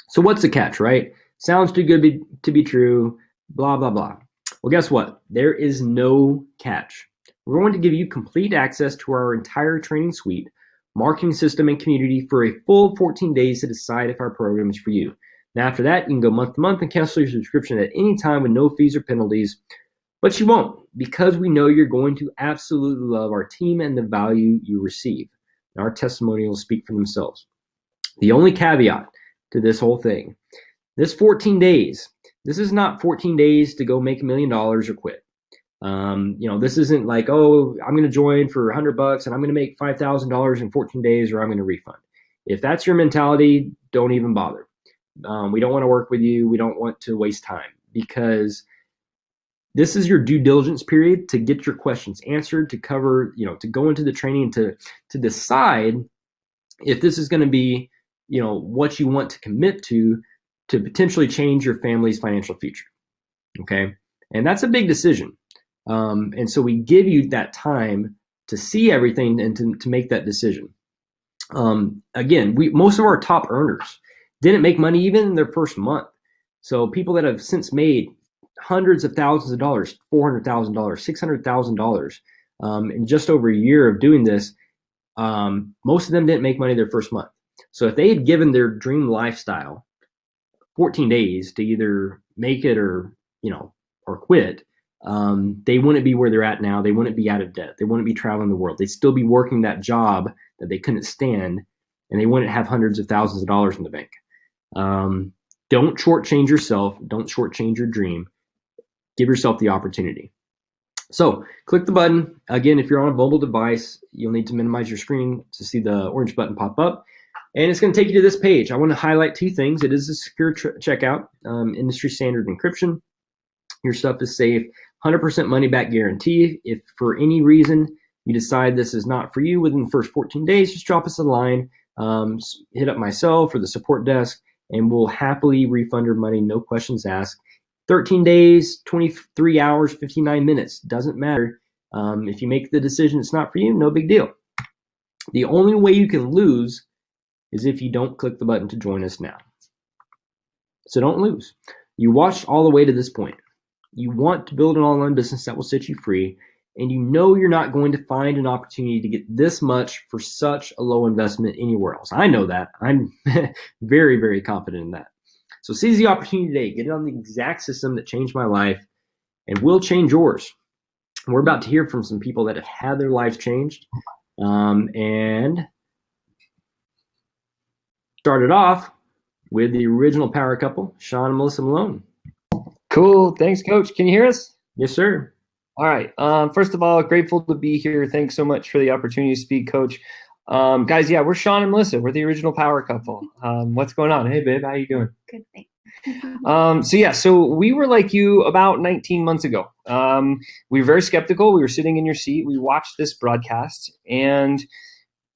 So what's the catch, right? Sounds too good to be true, blah, blah, blah. Well, guess what? There is no catch. We're going to give you complete access to our entire training suite, marketing system, and community for a full 14 days to decide if our program is for you. Now, after that, you can go month to month and cancel your subscription at any time with no fees or penalties, but you won't, because we know you're going to absolutely love our team and the value you receive. And our testimonials speak for themselves. The only caveat to this whole thing, this 14 days, this is not 14 days to go make $1 million or quit. This isn't like, oh, I'm going to join for $100 and I'm going to make $5,000 in 14 days or I'm going to refund. If that's your mentality, don't even bother. We don't want to work with you. We don't want to waste time, because this is your due diligence period to get your questions answered, to cover, to go into the training, to decide if this is going to be, what you want to commit to potentially change your family's financial future. Okay. And that's a big decision. And so we give you that time to see everything and to make that decision. Again, most of our top earners didn't make money even in their first month. So people that have since made hundreds of thousands of dollars, $400,000, $600,000 in just over a year of doing this, most of them didn't make money their first month. So if they had given their dream lifestyle 14 days to either make it or quit, they wouldn't be where they're at now. They wouldn't be out of debt. They wouldn't be traveling the world. They'd still be working that job that they couldn't stand, and they wouldn't have hundreds of thousands of dollars in the bank. Don't shortchange yourself. Don't shortchange your dream. Give yourself the opportunity. So click the button. Again, if you're on a mobile device, you'll need to minimize your screen to see the orange button pop up. And it's going to take you to this page. I want to highlight 2 things. It is a secure checkout, industry standard encryption. Your stuff is safe, 100% money back guarantee. If for any reason you decide this is not for you within the first 14 days, just drop us a line, hit up myself or the support desk, and we'll happily refund your money, no questions asked. 13 days, 23 hours, 59 minutes, doesn't matter. If you make the decision it's not for you, no big deal. The only way you can lose is if you don't click the button to join us now. So don't lose. You watched all the way to this point. You want to build an online business that will set you free, and you know you're not going to find an opportunity to get this much for such a low investment anywhere else. I know that. I'm very, very confident in that. So seize the opportunity today. Get it on the exact system that changed my life and will change yours. And we're about to hear from some people that have had their lives changed. And started off with the original power couple, Sean and Melissa Malone. Cool. Thanks, Coach. Can you hear us? Yes, sir. All right. First of all, grateful to be here. Thanks so much for the opportunity to speak, Coach. Guys, yeah, we're Sean and Melissa. We're the original power couple. What's going on? Hey, babe, how you doing? Good, thanks. So we were like you about 19 months ago. We were very skeptical. We were sitting in your seat. We watched this broadcast, and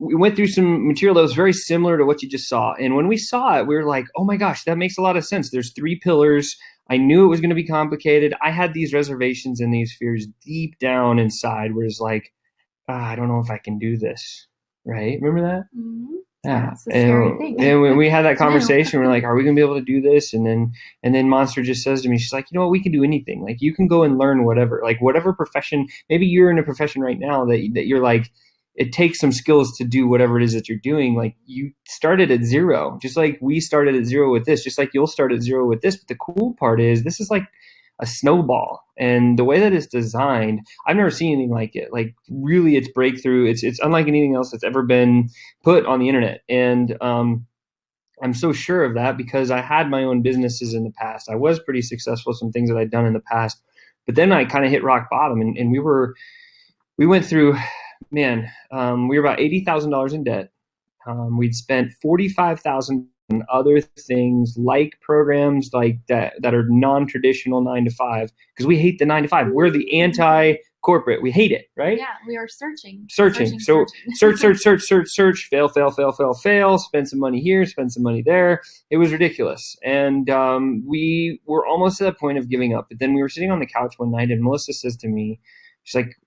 we went through some material that was very similar to what you just saw. And when we saw it, we were like, oh my gosh, that makes a lot of sense. There's 3 pillars. I knew it was going to be complicated. I had these reservations and these fears deep down inside where it's like, I don't know if I can do this. Right? Remember that? Mm-hmm. Yeah. That's a scary thing. And when we had that conversation, we're like, are we going to be able to do this? And then Monster just says to me, she's like, you know what, we can do anything. Like, you can go and learn whatever, like whatever profession, maybe you're in a profession right now that you're like, it takes some skills to do whatever it is that you're doing. Like, you started at 0, just like we started at 0 with this, just like you'll start at 0 with this. But the cool part is this is like a snowball, and the way that it's designed, I've never seen anything like it. Like, really, it's breakthrough. It's unlike anything else that's ever been put on the internet. And I'm so sure of that because I had my own businesses in the past. I was pretty successful, some things that I'd done in the past, but then I kind of hit rock bottom, and we went through, man, we were about $80,000 in debt. We'd spent $45,000 on other things like programs like that are non-traditional 9-to-5, because we hate the 9-to-5. We're the anti-corporate. We hate it, right? Yeah, we are searching. So search, fail, spend some money here, spend some money there. It was ridiculous. And we were almost at the point of giving up. But then we were sitting on the couch one night, and Melissa says to me, she's like,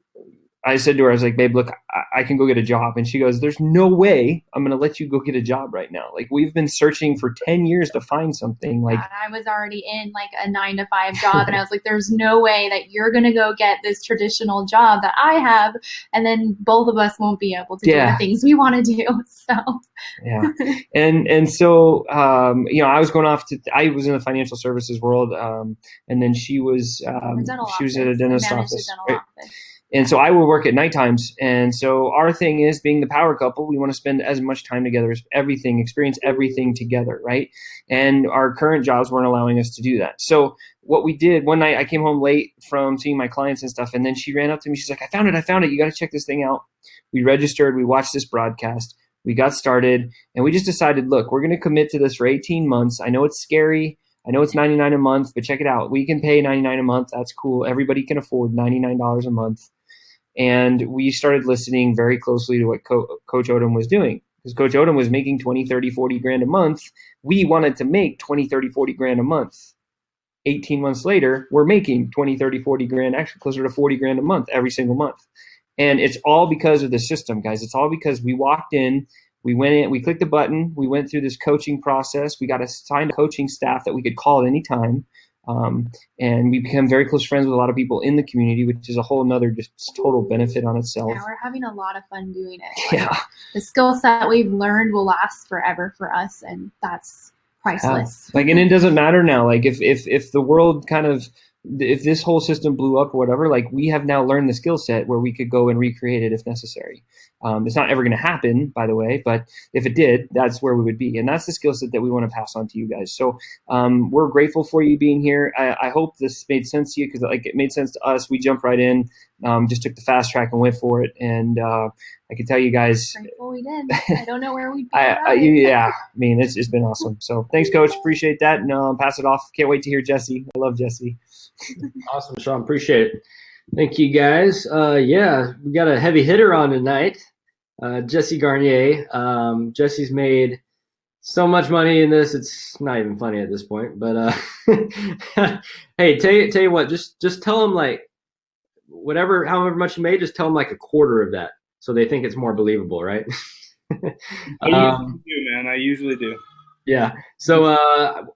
I said to her, I was like, babe, look, I can go get a job. And she goes, there's no way I'm going to let you go get a job right now. Like, we've been searching for 10 years to find something. Like, I was already in like a 9-to-5 job, and I was like, there's no way that you're going to go get this traditional job that I have, and then both of us won't be able to do the things we want to do. So yeah. And so, I was going off I was in the financial services world. And then she was at a dentist office. And so I will work at night times. And so our thing is, being the power couple, we want to spend as much time together as experience everything together, right? And our current jobs weren't allowing us to do that. So what we did, one night I came home late from seeing my clients and stuff, and then she ran up to me. She's like, I found it. You got to check this thing out. We registered. We watched this broadcast. We got started. And we just decided, look, we're going to commit to this for 18 months. I know it's scary. I know it's $99 a month, but check it out. We can pay $99 a month. That's cool. Everybody can afford $99 a month. And we started listening very closely to what Coach Odom was doing, because Coach Odom was making 20, 30, 40 grand a month. We wanted to make 20, 30, 40 grand a month. 18 months later, we're making 20, 30, 40 grand, actually closer to 40 grand a month every single month. And it's all because of the system, guys. It's all because we walked in, we went in, we clicked the button, we went through this coaching process. We got assigned a coaching staff that we could call at any time. And we become very close friends with a lot of people in the community, which is a whole nother just total benefit on itself. Yeah, we're having a lot of fun doing it. Like, the skill set we've learned will last forever for us, and that's priceless. Yeah. Like, and it doesn't matter now. Like, if the world if this whole system blew up or whatever, like, we have now learned the skill set where we could go and recreate it if necessary. It's not ever going to happen, by the way, but if it did, that's where we would be. And that's the skill set that we want to pass on to you guys. So we're grateful for you being here. I hope this made sense to you, because like, it made sense to us. We jumped right in, just took the fast track and went for it. And I can tell you guys. Grateful we did. I don't know where we'd be. I mean, it's been awesome. So thanks, Coach. Appreciate that. And pass it off. Can't wait to hear Jesse. I love Jesse. Awesome, Sean. Appreciate it. Thank you, guys. We got a heavy hitter on tonight. Jesse Garnier. Jesse's made so much money in this, it's not even funny at this point. But hey, tell you what, just tell them, like, however much you made, just tell them like a quarter of that, so they think it's more believable, right? I usually do. Yeah. So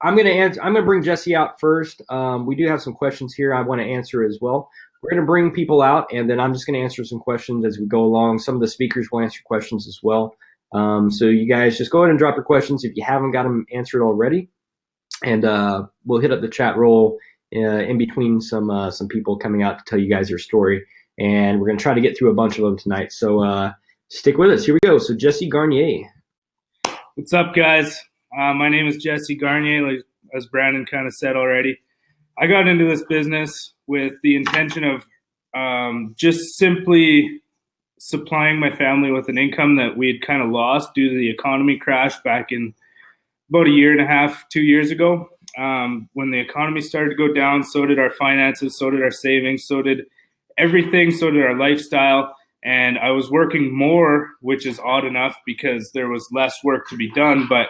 I'm gonna bring Jesse out first. We do have some questions here I want to answer as well. We're going to bring people out, and then I'm just going to answer some questions as we go along. Some of the speakers will answer questions as well. So you guys just go ahead and drop your questions if you haven't got them answered already. And we'll hit up the chat roll in between some people coming out to tell you guys their story. And we're going to try to get through a bunch of them tonight. So stick with us. Here we go. So Jesse Garnier. What's up, guys? My name is Jesse Garnier, like, as Brandon kind of said already. I got into this business with the intention of just simply supplying my family with an income that we had kind of lost due to the economy crash back in about 1.5 years, 2 years ago. When the economy started to go down, so did our finances, so did our savings, so did everything, so did our lifestyle. and I was working more, which is odd enough because there was less work to be done. But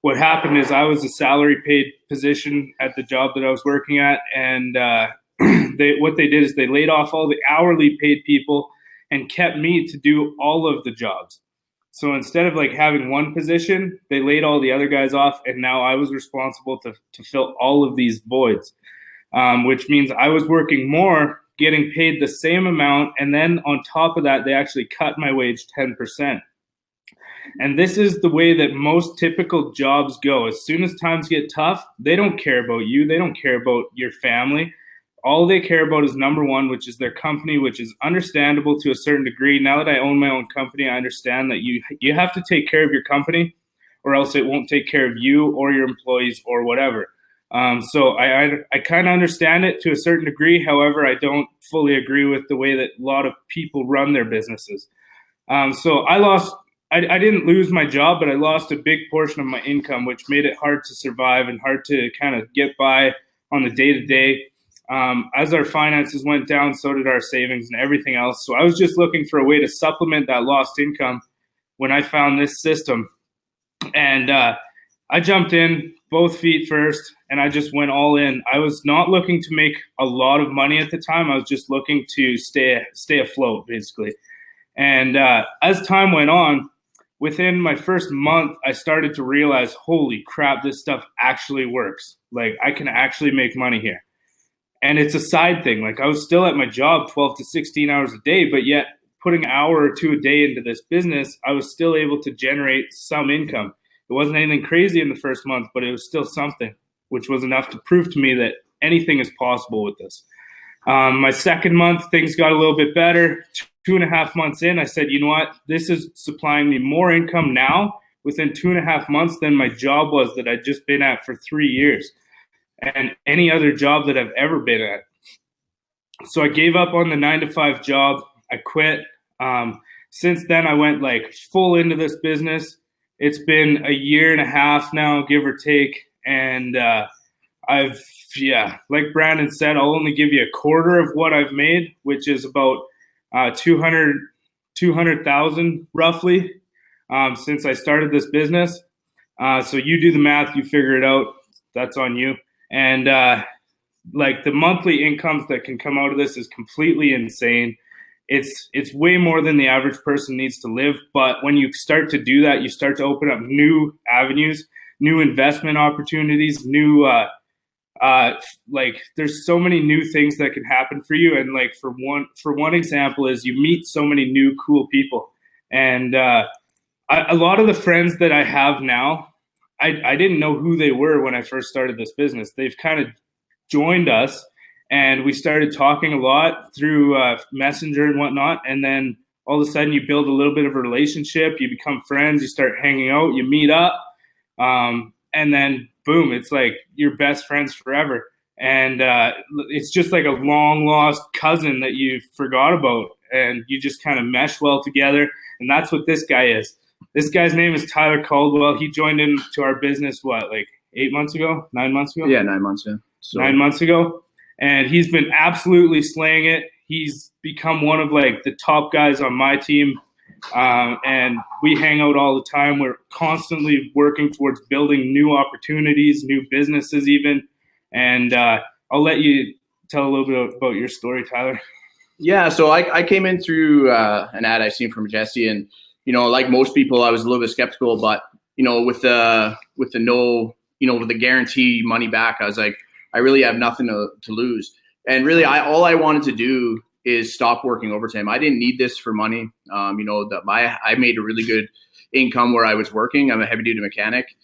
what happened is I was a salary paid position at the job that I was working at, and what they did is they laid off all the hourly paid people and kept me to do all of the jobs. So instead of like having one position, they laid all the other guys off, and now I was responsible to fill all of these voids, which means I was working more, getting paid the same amount, and then on top of that, they actually cut my wage 10%. And this is the way that most typical jobs go. As soon as times get tough, they don't care about you. They don't care about your family. All they care about is number one, which is their company, which is understandable to a certain degree. Now that I own my own company, I understand that you have to take care of your company, or else it won't take care of you or your employees or whatever. So I kind of understand it to a certain degree. However, I don't fully agree with the way that a lot of people run their businesses. So I didn't lose my job, but I lost a big portion of my income, which made it hard to survive and hard to kind of get by on the day-to-day. As our finances went down, so did our savings and everything else. So I was just looking for a way to supplement that lost income when I found this system. And I jumped in both feet first, and I just went all in. I was not looking to make a lot of money at the time. I was just looking to stay afloat, basically. And as time went on, within my first month, I started to realize, holy crap, this stuff actually works. Like, I can actually make money here. And it's a side thing. Like, I was still at my job 12 to 16 hours a day, but yet putting an hour or two a day into this business, I was still able to generate some income. It wasn't anything crazy in the first month, but it was still something, which was enough to prove to me that anything is possible with this. My second month, things got a little bit better. 2.5 months in, I said, you know what? This is supplying me more income now within 2.5 months than my job was that I'd just been at for 3 years and any other job that I've ever been at. So I gave up on the 9-to-5 job. I quit. Since then, I went like full into this business. It's been 1.5 years now, give or take. And like Brandon said, I'll only give you a quarter of what I've made, which is about 200,000 roughly since I started this business. So you do the math, you figure it out. That's on you. And like the monthly incomes that can come out of this is completely insane. It's way more than the average person needs to live. But when you start to do that, you start to open up new avenues, new investment opportunities, new like there's so many new things that can happen for you. And like for one example is you meet so many new cool people. And a lot of the friends that I have now, I didn't know who they were when I first started this business. They've kind of joined us, and we started talking a lot through Messenger and whatnot. And then all of a sudden you build a little bit of a relationship, you become friends, you start hanging out, you meet up. And then boom, it's like your best friends forever. And it's just like a long lost cousin that you forgot about, and you just kind of mesh well together. And that's what this guy is. This guy's name is Tyler Caldwell. He joined into our business, like 8 months ago, 9 months ago? Yeah, 9 months, yeah. So 9 months ago. And he's been absolutely slaying it. He's become one of like the top guys on my team. And we hang out all the time. We're constantly working towards building new opportunities, new businesses even. And I'll let you tell a little bit about your story, Tyler. Yeah, so I came in through an ad I seen from Jesse, and you know, like most people, I was a little bit skeptical, but you know, with the no, you know, with the guarantee money back, I was like, I really have nothing to lose. And really, all I wanted to do is stop working overtime. I didn't need this for money. You know, I made a really good income where I was working. I'm a heavy duty mechanic.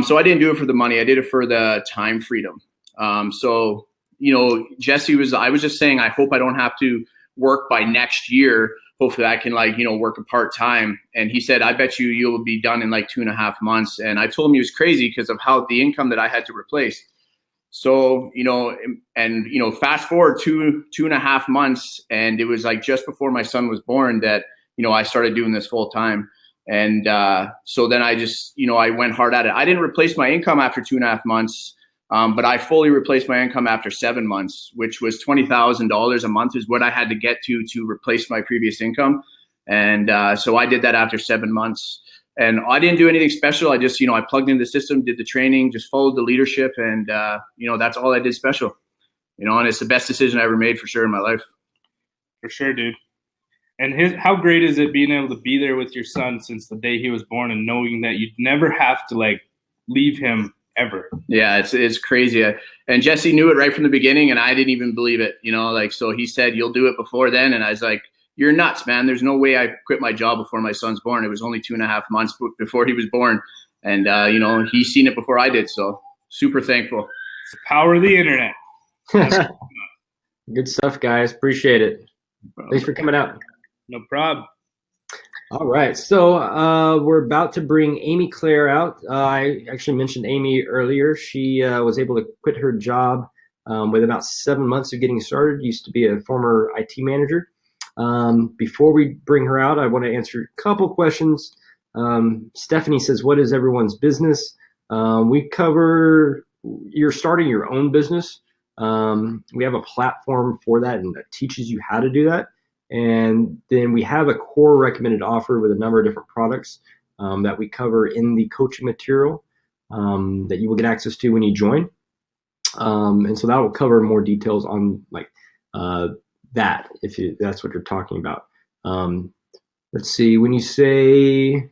So I didn't do it for the money. I did it for the time freedom. So, you know, I was just saying, I hope I don't have to work by next year. Hopefully I can like, you know, work a part-time. And he said, I bet you'll be done in like 2.5 months. And I told him he was crazy because of how the income that I had to replace. So, you know, and, you know, fast forward 2.5 months, and it was like just before my son was born that, you know, I started doing this full time. And so then I just, you know, I went hard at it. I didn't replace my income after 2.5 months. But I fully replaced my income after 7 months, which was $20,000 a month is what I had to get to replace my previous income. And so I did that after 7 months. And I didn't do anything special. I just, I plugged into the system, did the training, just followed the leadership. And, that's all I did special. And it's the best decision I ever made for sure in my life. For sure, dude. And how great is it being able to be there with your son since the day he was born and knowing that you'd never have to leave him ever? Yeah, it's crazy. And Jesse knew it right from the beginning, and I didn't even believe it. So he said, "You'll do it before then," and I was like, "You're nuts, man. There's no way I quit my job before my son's born." It was only 2.5 months before he was born. And, he's seen it before I did. So super thankful. It's the power of the internet. Good stuff, guys. Appreciate it. Thanks for coming out. No problem. All right. So we're about to bring Amy Claire out. I actually mentioned Amy earlier. She was able to quit her job with about 7 months of getting started. Used to be a former IT manager. Before we bring her out, I want to answer a couple questions. Stephanie says, "What is everyone's business?" We cover you're starting your own business. We have a platform for that, and that teaches you how to do that. And then we have a core recommended offer with a number of different products that we cover in the coaching material that you will get access to when you join. And so that will cover more details on that, if that's what you're talking about. Let's see, when you say,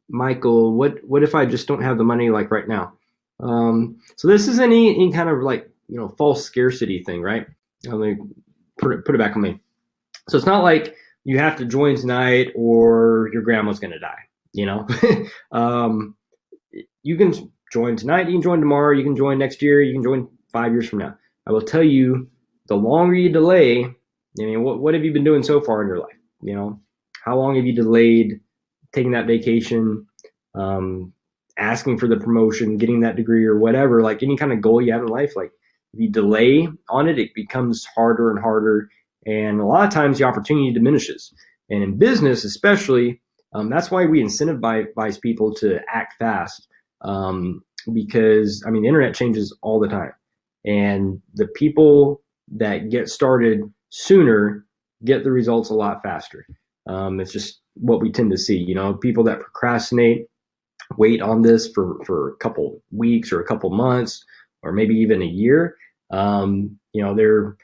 Michael, what if I just don't have the money right now? So this isn't any kind of false scarcity thing, right? Let me put it back on me. So it's not like you have to join tonight or your grandma's going to die, you can join tonight, you can join tomorrow, you can join next year, you can join 5 years from now. I will tell you, the longer you delay, what have you been doing so far in your life? How long have you delayed taking that vacation, asking for the promotion, getting that degree or whatever, any kind of goal you have in life, if you delay on it, it becomes harder and harder. And a lot of times the opportunity diminishes. And in business, especially, that's why we incentivize people to act fast. Because the internet changes all the time. And the people that get started sooner get the results a lot faster. It's just what we tend to see, people that procrastinate, wait on this for a couple weeks or a couple months, or maybe even a year. They're,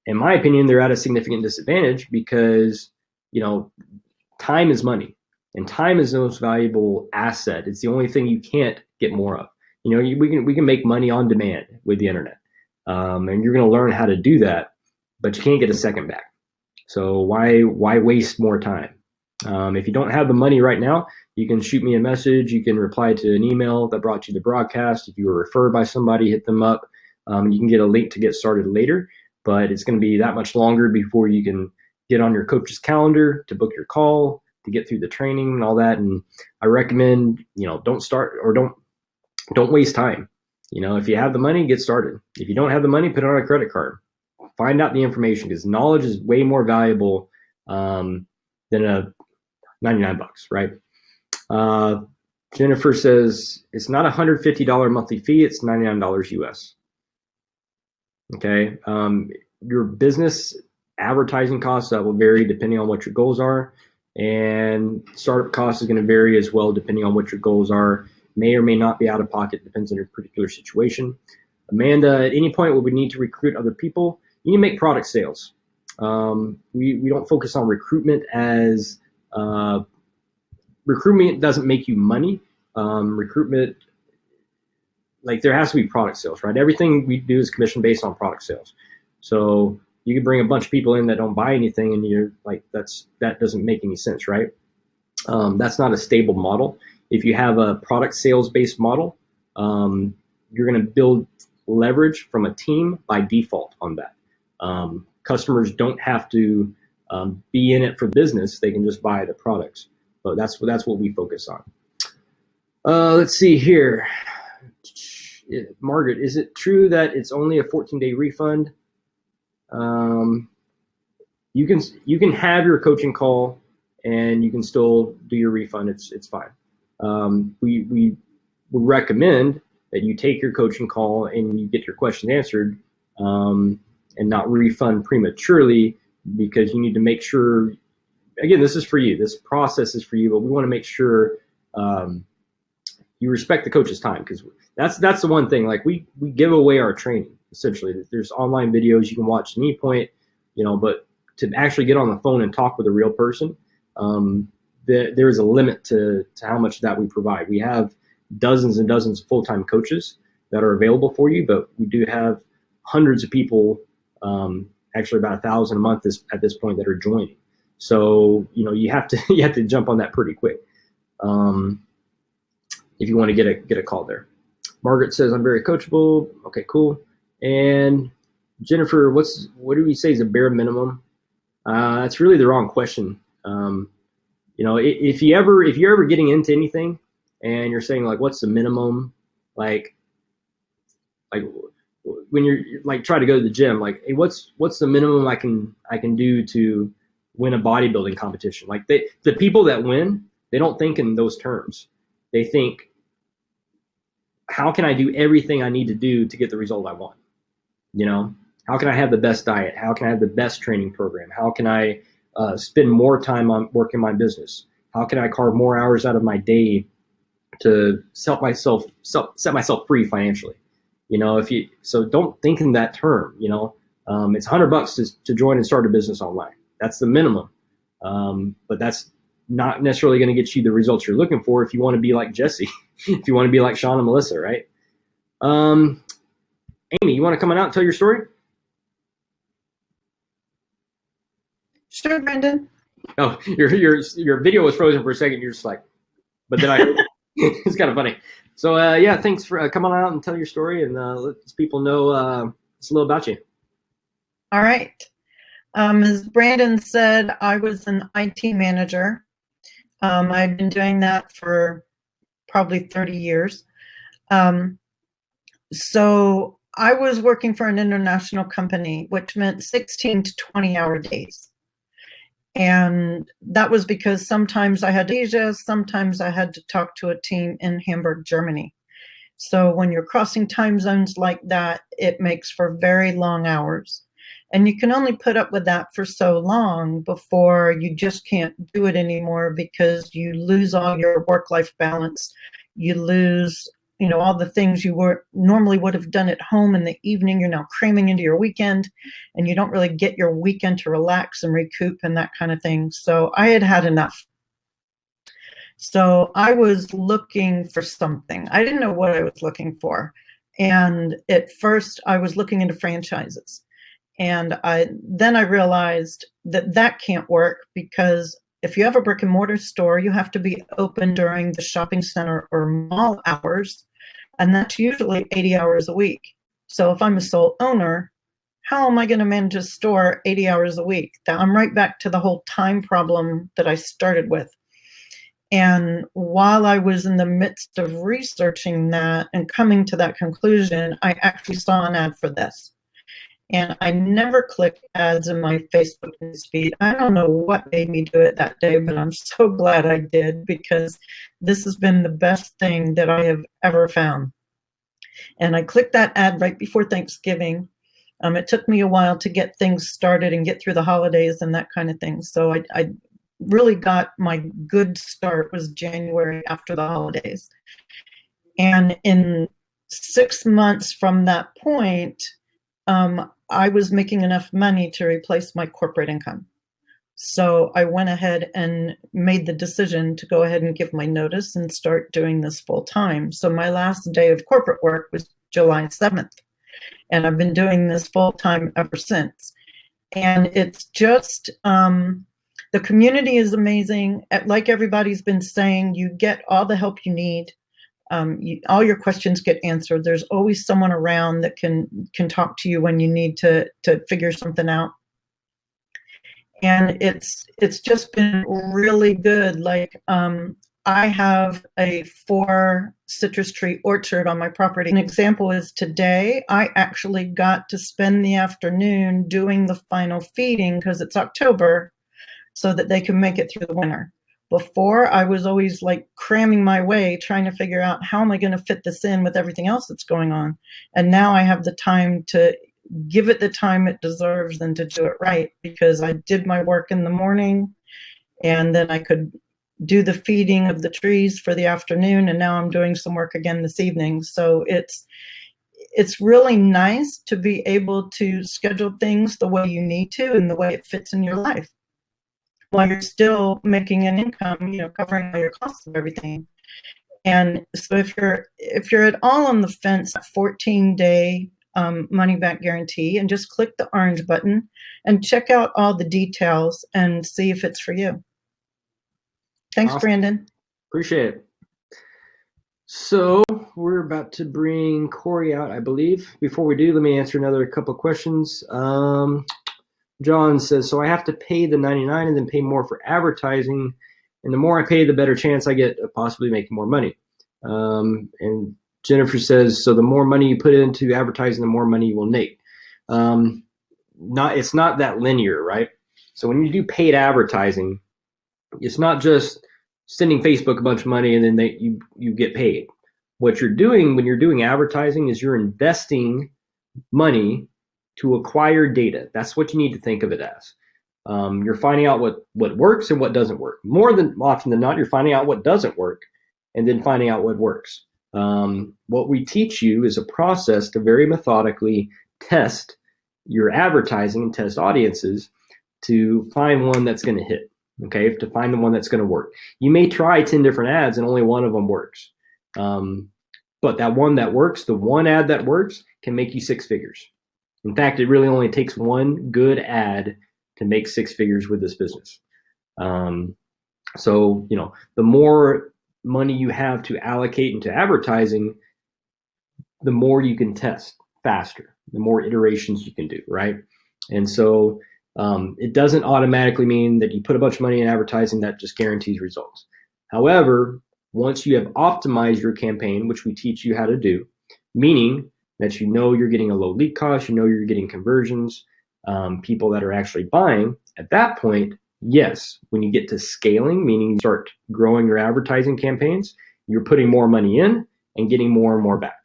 in my opinion, they're at a significant disadvantage because, time is money, and time is the most valuable asset. It's the only thing you can't get more of. We can make money on demand with the internet, and you're going to learn how to do that, but you can't get a second back. So why waste more time? If you don't have the money right now, you can shoot me a message. You can reply to an email that brought you the broadcast. If you were referred by somebody, hit them up. You can get a link to get started later, but it's going to be that much longer before you can get on your coach's calendar to book your call, to get through the training and all that. And I recommend, don't start or don't waste time. If you have the money, get started. If you don't have the money, put it on a credit card. Find out the information, because knowledge is way more valuable than a $99, right? Jennifer says it's not $150 monthly fee, it's $99 US. Okay. Your business advertising costs that will vary depending on what your goals are, and startup costs is going to vary as well depending on what your goals are. May or may not be out of pocket, depends on your particular situation. Amanda, at any point where we need to recruit other people, you need to make product sales. We don't focus on recruitment as recruitment doesn't make you money. Recruitment, there has to be product sales, right? Everything we do is commission based on product sales. So you can bring a bunch of people in that don't buy anything, and you're that doesn't make any sense, right? That's not a stable model. If you have a product sales based model, you're going to build leverage from a team by default on that. Customers don't have to be in it for business; they can just buy the products. But that's what we focus on. Let's see here. Margaret, is it true that it's only a 14-day refund? You can have your coaching call and you can still do your refund. It's fine. We would recommend that you take your coaching call and you get your question answered, and not refund prematurely, because you need to make sure, again, this is for you, this process is for you, but we want to make sure you respect the coach's time, because that's the one thing. Like we give away our training essentially. There's online videos you can watch at any point, but to actually get on the phone and talk with a real person, there is a limit to how much that we provide. We have dozens and dozens of full-time coaches that are available for you, but we do have hundreds of people, actually about 1,000 a month at this point, that are joining. So you have to jump on that pretty quick if you want to get a call there. Margaret says, I'm very coachable. Okay, cool. And Jennifer, what do we say is a bare minimum? That's really the wrong question. If you're ever getting into anything and you're saying like, what's the minimum? Like when you're like, try to go to the gym, like, hey, what's the minimum I can do to win a bodybuilding competition? Like the people that win, they don't think in those terms. They think, how can I do everything I need to do to get the result I want? How can I have the best diet? How can I have the best training program? How can I spend more time on working my business? How can I carve more hours out of my day to set myself free financially? So don't think in that term. It's $100 to join and start a business online. That's the minimum, but that's not necessarily going to get you the results you're looking for if you want to be like Jesse, if you want to be like Sean and Melissa, right? Amy, you want to come on out and tell your story? Sure, Brandon. Oh, your video was frozen for a second. You're just like, but then it's kind of funny. So yeah, thanks for coming out and tell your story, and let people know just a little about you. All right. As Brandon said, I was an IT manager. I've been doing that for probably 30 years. So I was working for an international company, which meant 16 to 20-hour days. And that was because sometimes I had Asia, sometimes I had to talk to a team in Hamburg, Germany. So when you're crossing time zones like that, it makes for very long hours. And you can only put up with that for so long before you just can't do it anymore, because you lose all your work-life balance. You lose, all the things you normally would have done at home in the evening. You're now cramming into your weekend, and you don't really get your weekend to relax and recoup and that kind of thing. So I had enough. So I was looking for something. I didn't know what I was looking for. And at first I was looking into franchises. And then I realized that can't work, because if you have a brick and mortar store, you have to be open during the shopping center or mall hours. And that's usually 80 hours a week. So if I'm a sole owner, how am I going to manage a store 80 hours a week? I'm right back to the whole time problem that I started with. And while I was in the midst of researching that and coming to that conclusion, I actually saw an ad for this. And I never click ads in my Facebook newsfeed. I don't know what made me do it that day, but I'm so glad I did, because this has been the best thing that I have ever found. And I clicked that ad right before Thanksgiving. It took me a while to get things started and get through the holidays and that kind of thing. So I really got my good start was January after the holidays. And in 6 months from that point, I was making enough money to replace my corporate income. So I went ahead and made the decision to go ahead and give my notice and start doing this full time. So my last day of corporate work was July 7th. And I've been doing this full time ever since. And it's just, the community is amazing. Like everybody's been saying, you get all the help you need. All your questions get answered. There's always someone around that can talk to you when you need to figure something out. And it's just been really good. Like, I have a 4 citrus tree orchard on my property. An example is today, I actually got to spend the afternoon doing the final feeding, because it's October, so that they can make it through the winter. Before, I was always like cramming my way, trying to figure out how am I going to fit this in with everything else that's going on. And now I have the time to give it the time it deserves and to do it right, because I did my work in the morning and then I could do the feeding of the trees for the afternoon, and now I'm doing some work again this evening. So it's really nice to be able to schedule things the way you need to and the way it fits in your life, while you're still making an income, you know, covering all your costs of everything. And so if you're at all on the fence, 14-day money back guarantee, and just click the orange button and check out all the details and see if it's for you. Thanks, Awesome. Brandon. Appreciate it. So we're about to bring Corey out, I believe. Before we do, let me answer another couple of questions. John says, so I have to pay the $99 and then pay more for advertising. And the more I pay, the better chance I get of possibly making more money. And Jennifer says, so the more money you put into advertising, the more money you will make. It's not that linear, right? So when you do paid advertising, it's not just sending Facebook a bunch of money and then you get paid. What you're doing when you're doing advertising is you're investing money to acquire data. That's what you need to think of it as. You're finding out what works and what doesn't work. More than often than not, you're finding out what doesn't work and then finding out what works. What we teach you is a process to very methodically test your advertising and test audiences to find one that's going to hit. Okay, to find the one that's going to work. You may try 10 different ads and only one of them works. But that one that works, the one ad that works, can make you 6 figures. In fact, it really only takes one good ad to make 6 figures with this business. So, you know, the more money you have to allocate into advertising, the more you can test faster, the more iterations you can do, right? And so it doesn't automatically mean that you put a bunch of money in advertising that just guarantees results. However, once you have optimized your campaign, which we teach you how to do, meaning that you know you're getting a low lead cost, you know you're getting conversions, people that are actually buying, at that point, yes, when you get to scaling, meaning you start growing your advertising campaigns, you're putting more money in and getting more and more back.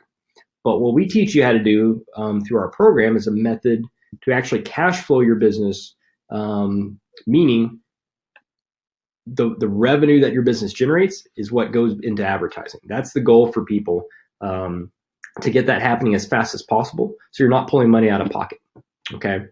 But what we teach you how to do through our program is a method to actually cash flow your business, meaning the revenue that your business generates is what goes into advertising. That's the goal for people, to get that happening as fast as possible, so you're not pulling money out of pocket. Okay.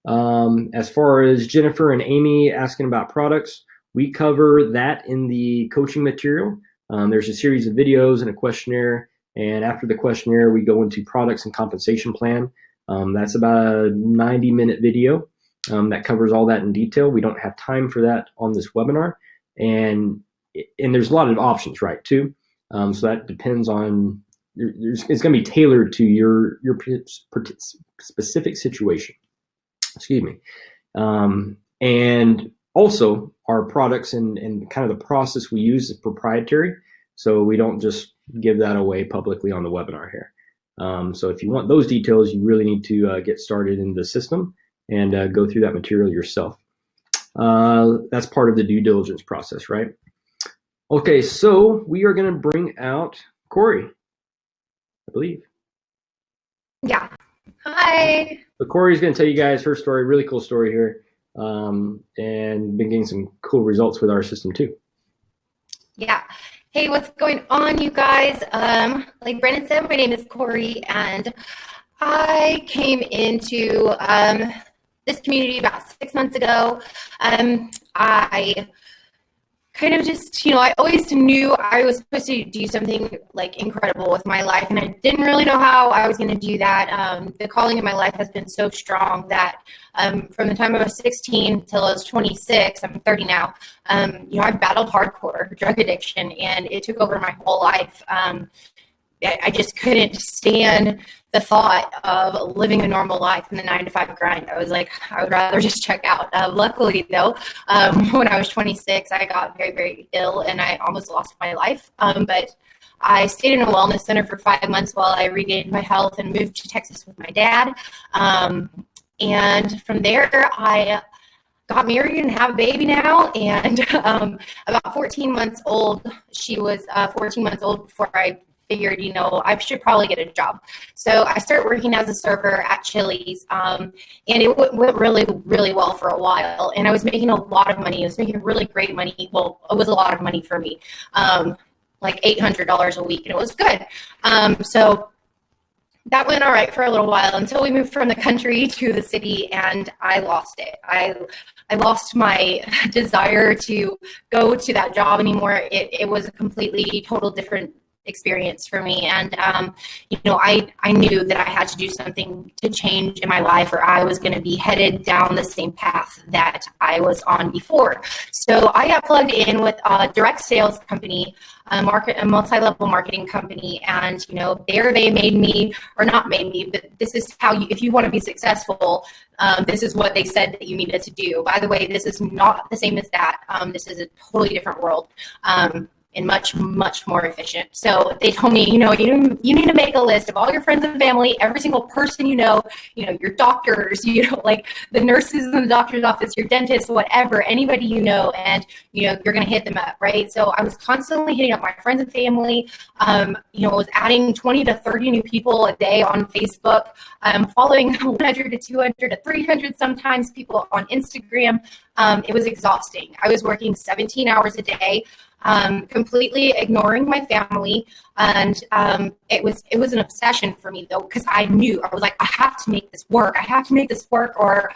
As far as Jennifer and Amy asking about products, we cover that in the coaching material. There's a series of videos and a questionnaire, and after the questionnaire, we go into products and compensation plan. That's about a 90-minute video that covers all that in detail. We don't have time for that on this webinar, and there's a lot of options, right, too. So that depends on, it's going to be tailored to your specific situation. Excuse me. And also our products and kind of the process we use is proprietary, so we don't just give that away publicly on the webinar here. So if you want those details, you really need to get started in the system and go through that material yourself. That's part of the due diligence process, right? Okay, so we are going to bring out Corey, I believe. Yeah. Hi. So Corey's going to tell you guys her story, really cool story here, and been getting some cool results with our system too. Yeah. Hey, what's going on, you guys? Like Brandon said, my name is Corey, and I came into this community about 6 months ago. I kind of just, I always knew I was supposed to do something like incredible with my life, and I didn't really know how I was going to do that. The calling in my life has been so strong that from the time I was 16 till I was 26, I'm 30 now, I battled hardcore drug addiction, and it took over my whole life. I just couldn't stand the thought of living a normal life in the 9-to-5 grind. I was like, I would rather just check out. Luckily, though, when I was 26, I got very, very ill, and I almost lost my life. But I stayed in a wellness center for 5 months while I regained my health and moved to Texas with my dad. And from there, I got married and have a baby now, and about 14 months old. She was 14 months old before I figured, I should probably get a job. So I started working as a server at Chili's, and it went really, really well for a while. And I was making a lot of money. I was making really great money. Well, it was a lot of money for me, like $800 a week, and it was good. So that went all right for a little while until we moved from the country to the city, and I lost it. I lost my desire to go to that job anymore. It was a completely total different experience for me, and I knew that I had to do something to change in my life, or I was going to be headed down the same path that I was on before. So I got plugged in with a direct sales company, a multi-level marketing company, and there they made me, or not made me, but this is how if you want to be successful, this is what they said that you needed to do. By the way, this is not the same as that. This is a totally different world. And much, much more efficient. So they told me, you need to make a list of all your friends and family, every single person your doctors, like the nurses in the doctor's office, your dentist, whatever, anybody and you're going to hit them up, right? So I was constantly hitting up my friends and family. I was adding 20 to 30 new people a day on Facebook, following 100 to 200 to 300 sometimes people on Instagram. It was exhausting. I was working 17 hours a day, completely ignoring my family, and it was an obsession for me though, because I was like, I have to make this work. Or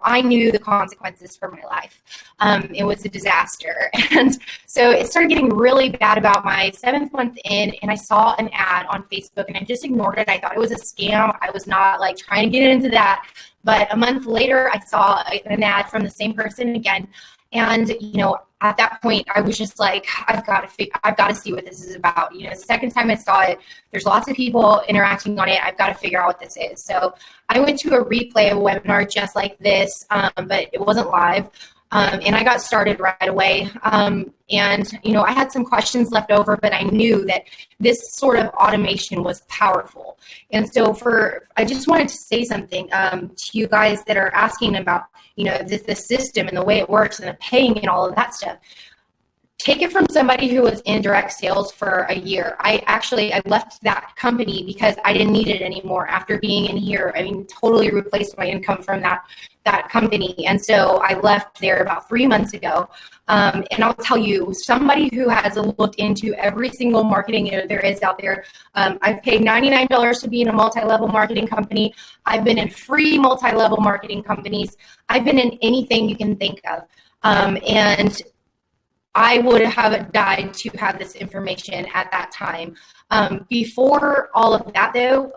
I knew the consequences for my life. It was a disaster, and so it started getting really bad about my 7th month in, and I saw an ad on Facebook, and I just ignored it. I thought it was a scam. I was not like trying to get into that, but a month later, I saw an ad from the same person again. And, at that point, I was just like, I've got to see what this is about. The second time I saw it, there's lots of people interacting on it. I've got to figure out what this is. So I went to a replay of a webinar just like this, but it wasn't live. And I got started right away. And, I had some questions left over, but I knew that this sort of automation was powerful. And so I just wanted to say something to you guys that are asking about, the system and the way it works and the paying and all of that stuff. Take it from somebody who was in direct sales for a year. I left that company because I didn't need it anymore after being in here. Totally replaced my income from that company. And so I left there about 3 months ago. And I'll tell you, somebody who has looked into every single marketing there is out there. I've paid $99 to be in a multi-level marketing company. I've been in free multi-level marketing companies. I've been in anything you can think of. And I would have died to have this information at that time. Before all of that though,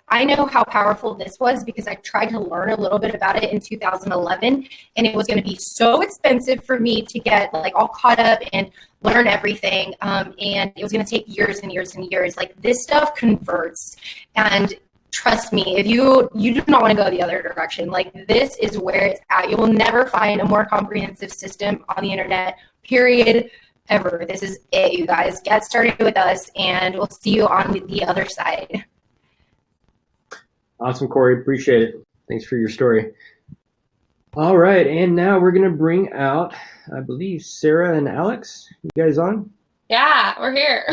I know how powerful this was because I tried to learn a little bit about it in 2011, and it was going to be so expensive for me to get all caught up and learn everything. And it was going to take years and years and years. This stuff converts, and trust me, if you do not want to go the other direction, this is where it's at. You will never find a more comprehensive system on the internet, period, ever. This is it, you guys. Get started with us, and we'll see you on the other side. Awesome, Corey. Appreciate it. Thanks for your story. All right, and now we're going to bring out, I believe, Sarah and Alex. You guys on? Yeah, we're here.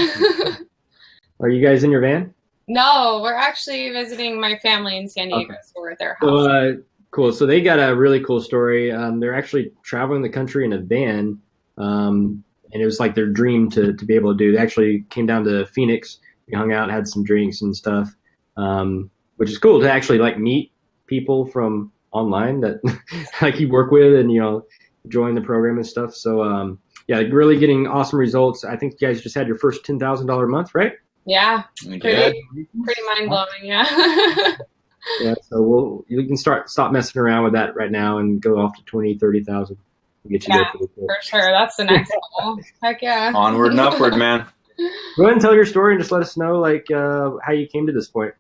Are you guys in your van? No, we're actually visiting my family in San Diego. Okay. So we're at their house. Cool. So they got a really cool story. They're actually traveling the country in a van, and it was like their dream to be able to do. They actually came down to Phoenix. We hung out, had some drinks and stuff, which is cool to actually meet people from online that you work with and join the program and stuff. So really getting awesome results. I think you guys just had your first $10,000 a month, right? Yeah, pretty mind blowing. Yeah. Yeah. So we can stop messing around with that right now and go off to 20, 30,000. Get you there for sure. That's the next level. Heck yeah. Onward and upward, man. Go ahead and tell your story and just let us know how you came to this point.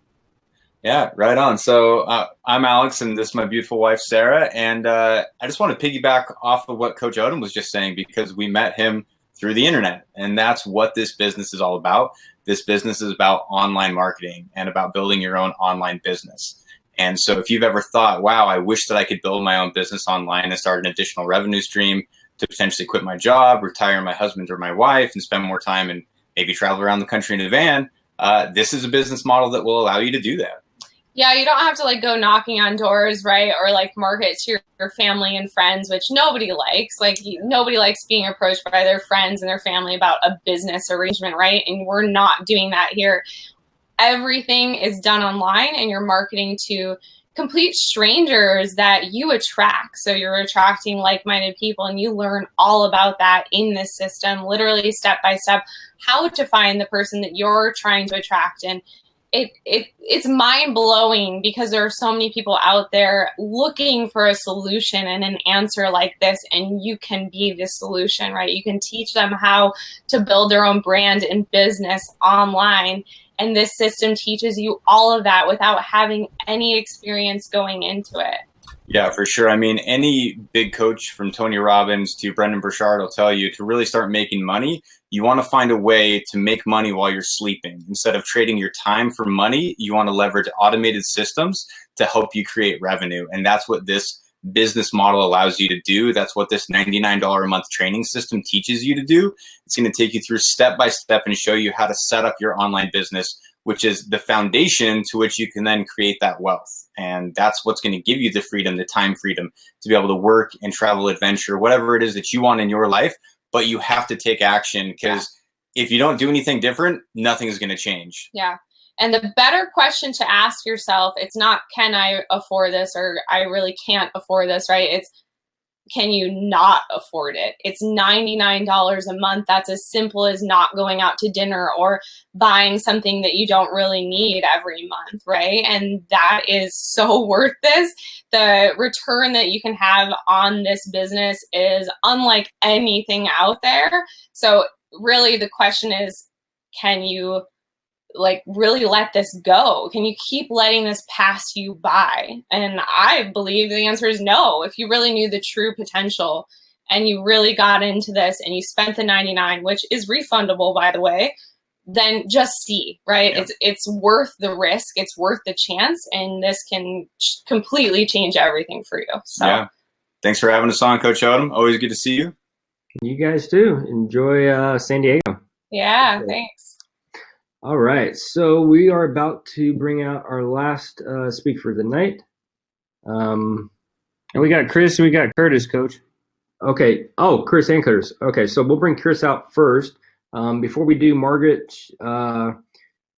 Yeah, right on. So I'm Alex, and this is my beautiful wife, Sarah. And I just want to piggyback off of what Coach Odom was just saying, because we met him through the internet, and that's what this business is all about. This business is about online marketing and about building your own online business. And so if you've ever thought, wow, I wish that I could build my own business online and start an additional revenue stream to potentially quit my job, retire my husband or my wife, and spend more time and maybe travel around the country in a van, this is a business model that will allow you to do that. Yeah, you don't have to like go knocking on doors, right? Or like market to your family and friends, which nobody likes. Like nobody likes being approached by their friends and their family about a business arrangement, right? And we're not doing that here. Everything is done online, and you're marketing to complete strangers that you attract. So you're attracting like-minded people, and you learn all about that in this system, literally step by step, how to find the person that you're trying to attract. And it's mind-blowing because there are so many people out there looking for a solution and an answer like this, and you can be the solution, right? You can teach them how to build their own brand and business online, and this system teaches you all of that without having any experience going into it. Yeah, for sure. I mean, any big coach from Tony Robbins to Brendan Burchard will tell you to really start making money, you want to find a way to make money while you're sleeping. Instead of trading your time for money, you want to leverage automated systems to help you create revenue. And that's what this business model allows you to do. That's what this $99 a month training system teaches you to do. It's going to take you through step by step and show you how to set up your online business, which is the foundation to which you can then create that wealth. And that's what's going to give you the freedom, the time freedom to be able to work and travel, adventure, whatever it is that you want in your life. But you have to take action, because if you don't do anything different, nothing is going to change. Yeah. And the better question to ask yourself, it's not, can I afford this, or I really can't afford this, right? It's, can you not afford it? It's $99 a month. That's as simple as not going out to dinner or buying something that you don't really need every month, right? And that is so worth this. The return that you can have on this business is unlike anything out there. So really the question is, can you like really let this go? Can you keep letting this pass you by? And I believe the answer is no. If you really knew the true potential and you really got into this and you spent the $99, which is refundable, by the way, then just see, right? Yeah. It's worth the risk. It's worth the chance. And this can completely change everything for you. So yeah. Thanks for having us on, Coach Odom. Always good to see you. You guys too. Enjoy San Diego. Yeah, thanks. All right, so we are about to bring out our last speaker for the night. And we got Chris and we got Curtis, Coach. Okay. Oh, Chris and Curtis. Okay, so we'll bring Chris out first. Before we do, Margaret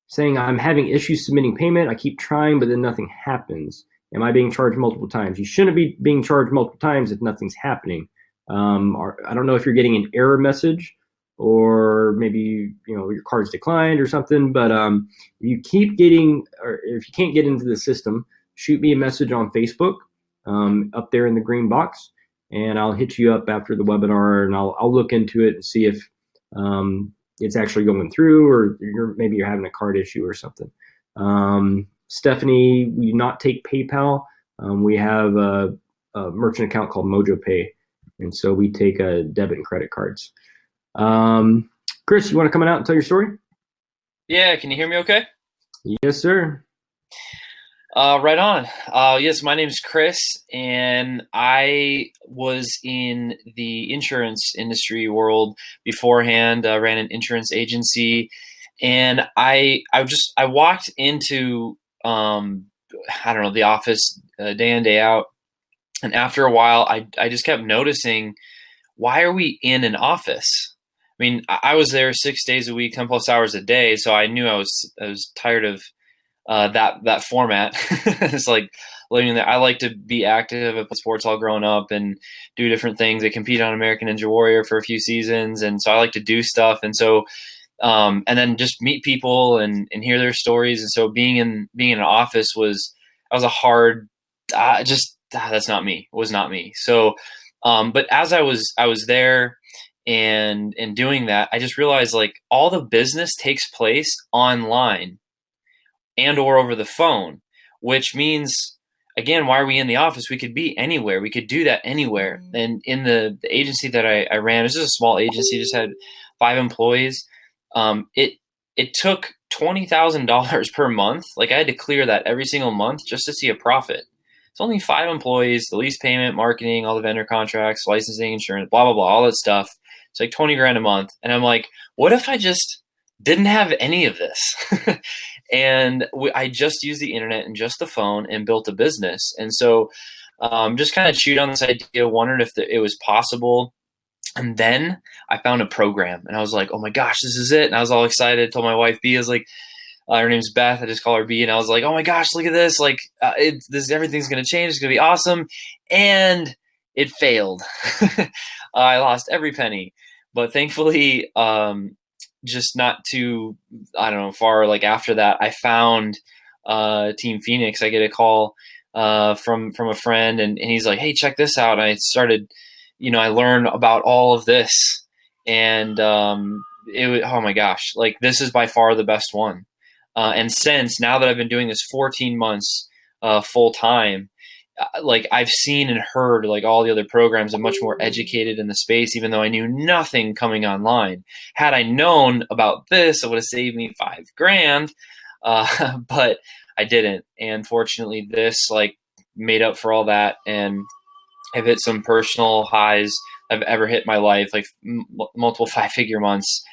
saying, I'm having issues submitting payment. I keep trying, but then nothing happens. Am I being charged multiple times? You shouldn't be being charged multiple times if nothing's happening. I don't know if you're getting an error message, or maybe your card's declined or something. But if you keep getting, or if you can't get into the system, shoot me a message on Facebook up there in the green box, and I'll hit you up after the webinar, and I'll look into it and see if it's actually going through, or maybe you're having a card issue or something. Stephanie, we do not take PayPal. We have a merchant account called Mojo Pay, and so we take debit and credit cards. Chris, you want to come out and tell your story? Yeah, can you hear me okay? Yes, sir. Right on. Yes, my name's Chris, and I was in the insurance industry world beforehand. Ran an insurance agency, and I walked into the office day in, day out, and after a while, I just kept noticing, why are we in an office? I mean, I was there 6 days a week, 10 plus hours a day. So I knew I was tired of that format. It's like living there. I like to be active. I played sports all growing up and do different things. I competed on American Ninja Warrior for a few seasons. And so I like to do stuff. And so, and then just meet people and hear their stories. And so being in an office was a hard, that's not me. It was not me. So, but as I was there, and doing that, I just realized like all the business takes place online and or over the phone, which means, again, why are we in the office? We could be anywhere. We could do that anywhere. And in the agency that I ran, this is a small agency, just had 5 employees. It took $20,000 per month. Like I had to clear that every single month just to see a profit. It's only 5 employees, the lease payment, marketing, all the vendor contracts, licensing, insurance, blah, blah, blah, all that stuff. It's like 20 grand a month. And I'm like, what if I just didn't have any of this? And I just used the internet and just the phone and built a business. And so just kind of chewed on this idea, wondered if it was possible. And then I found a program and I was like, oh my gosh, this is it. And I was all excited. I told my wife B, I was like, her name's Beth. I just call her B. And I was like, oh my gosh, look at this. Like everything's going to change. It's going to be awesome. And it failed. I lost every penny, but thankfully, just not too, I don't know, far like after that, I found Team Phoenix. I get a call from a friend and he's like, hey, check this out. And I started, I learned about all of this and oh my gosh, like this is by far the best one. And since now that I've been doing this 14 months full time, like I've seen and heard like all the other programs. I'm much more educated in the space, even though I knew nothing coming online. Had I known about this, it would have saved me $5,000, but I didn't. And fortunately, this like made up for all that, and I've hit some personal highs I've ever hit in my life, like multiple 5-figure months.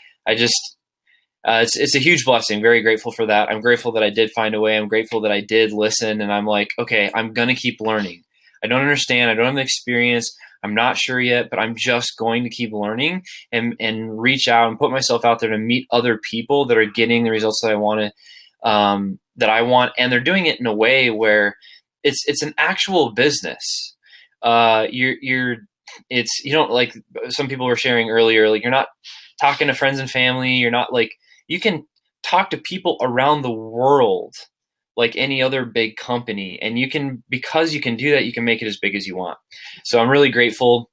It's a huge blessing. Very grateful for that. I'm grateful that I did find a way. I'm grateful that I did listen. And I'm like, okay, I'm going to keep learning. I don't understand. I don't have the experience. I'm not sure yet, but I'm just going to keep learning and reach out and put myself out there to meet other people that are getting the results that I want And they're doing it in a way where it's an actual business. You don't, like some people were sharing earlier, like you're not talking to friends and family. You're not like, you can talk to people around the world like any other big company. And because you can do that, you can make it as big as you want. So I'm really grateful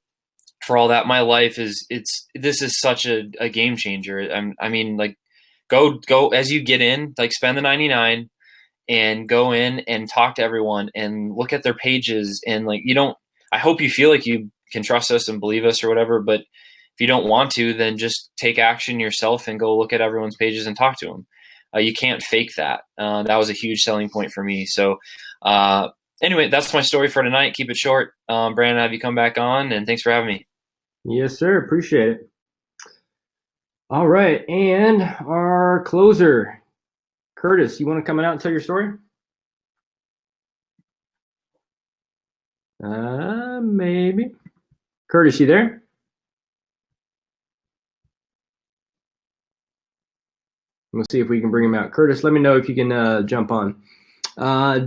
for all that. My life this is such a game changer. I mean, like go as you get in, like spend the 99 and go in and talk to everyone and look at their pages. And like, I hope you feel like you can trust us and believe us or whatever, but if you don't want to, then just take action yourself and go look at everyone's pages and talk to them. You can't fake that. That was a huge selling point for me. So anyway, that's my story for tonight. Keep it short. Brandon, have you come back on, and thanks for having me. Yes, sir. Appreciate it. All right. And our closer, Curtis, you want to come out and tell your story? Maybe. Curtis, you there? We'll see if we can bring him out. Curtis, let me know if you can jump on.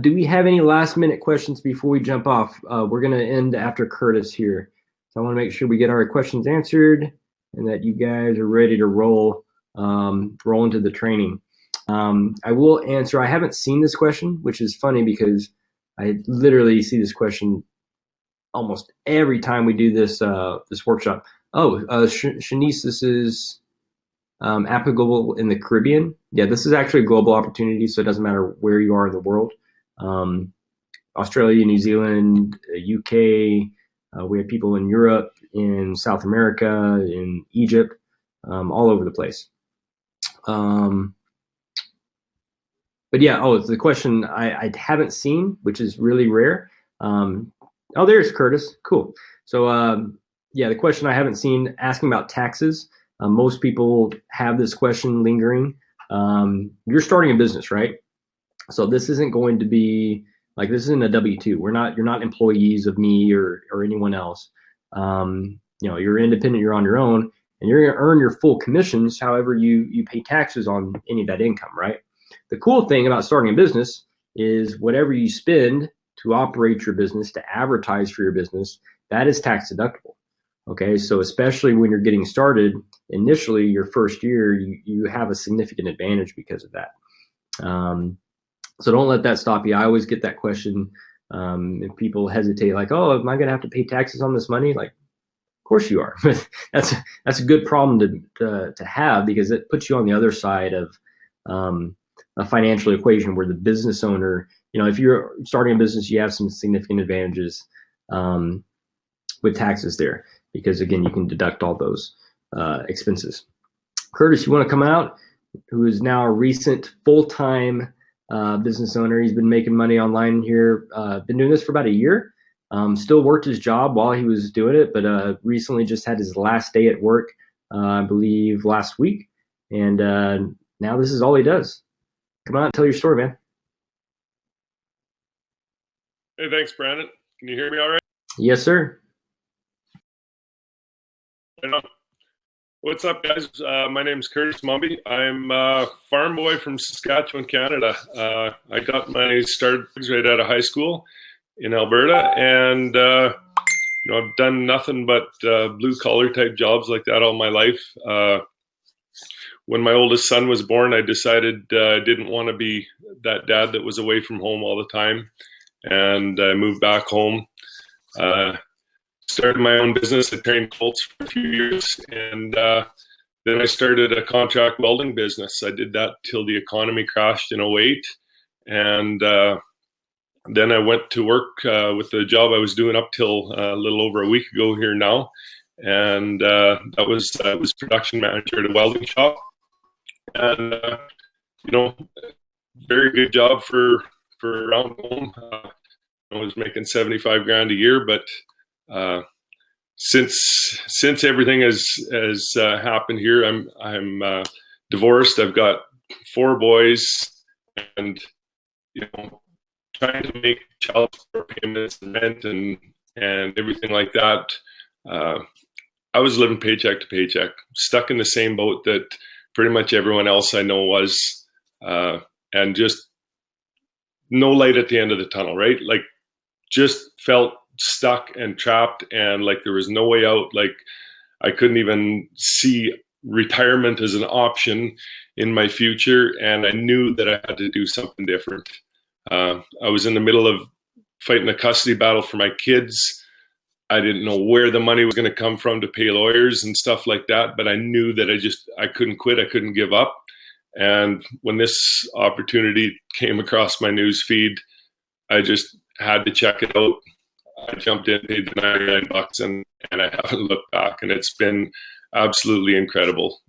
Do we have any last minute questions before we jump off? We're going to end after Curtis here. So I want to make sure we get our questions answered and that you guys are ready to roll into the training. I will answer. I haven't seen this question, which is funny because I literally see this question almost every time we do this workshop. Shanice, this is applicable in the Caribbean. Yeah, this is actually a global opportunity, so it doesn't matter where you are in the world. Australia, New Zealand, UK, we have people in Europe, in South America, in Egypt, all over the place. But yeah, the question I haven't seen, which is really rare. There's Curtis. Cool. So the question I haven't seen, asking about taxes. Most people have this question lingering. You're starting a business, right? So this isn't going to be like, this isn't a W-2. You're not employees of me or anyone else. You're independent, you're on your own, and you're going to earn your full commissions. However, you pay taxes on any of that income, right? The cool thing about starting a business is whatever you spend to operate your business, to advertise for your business, that is tax deductible. Okay, so especially when you're getting started, initially your first year, you have a significant advantage because of that. So don't let that stop you. I always get that question. If people hesitate, like, oh, am I going to have to pay taxes on this money? Like, of course you are. That's a good problem to have, because it puts you on the other side of a financial equation where the business owner, if you're starting a business, you have some significant advantages with taxes there, because again, you can deduct all those expenses. Curtis, you want to come out? who is now a recent full-time business owner. He's been making money online here, been doing this for about a year. Still worked his job while he was doing it, but recently just had his last day at work, I believe last week. And now this is all he does. Come on, tell your story, man. Hey, thanks, Brandon. Can you hear me all right? Yes, sir. What's up, guys? My name is Curtis Mumby. I'm a farm boy from Saskatchewan, Canada. I got my start right out of high school in Alberta, and I've done nothing but blue-collar type jobs like that all my life. When my oldest son was born, I decided I didn't want to be that dad that was away from home all the time, and I moved back home. Started my own business. I trained colts for a few years, and then I started a contract welding business. I did that till the economy crashed in 2008, and then I went to work with the job I was doing up till a little over a week ago here now, and I was production manager at a welding shop, and very good job for around home. I was making $75,000 a year, but since everything has happened here, I'm divorced. I've got 4 boys, and trying to make child support payments and rent and everything like that. I was living paycheck to paycheck, stuck in the same boat that pretty much everyone else I know was, and just no light at the end of the tunnel, right? Like, just felt stuck and trapped, and like there was no way out. Like, I couldn't even see retirement as an option in my future, and I knew that I had to do something different. I was in the middle of fighting a custody battle for my kids. I didn't know where the money was going to come from to pay lawyers and stuff like that, but I knew that I couldn't quit. I couldn't give up. And when this opportunity came across my news feed, I just had to check it out. I jumped in, paid the $99, and I haven't looked back. And it's been absolutely incredible.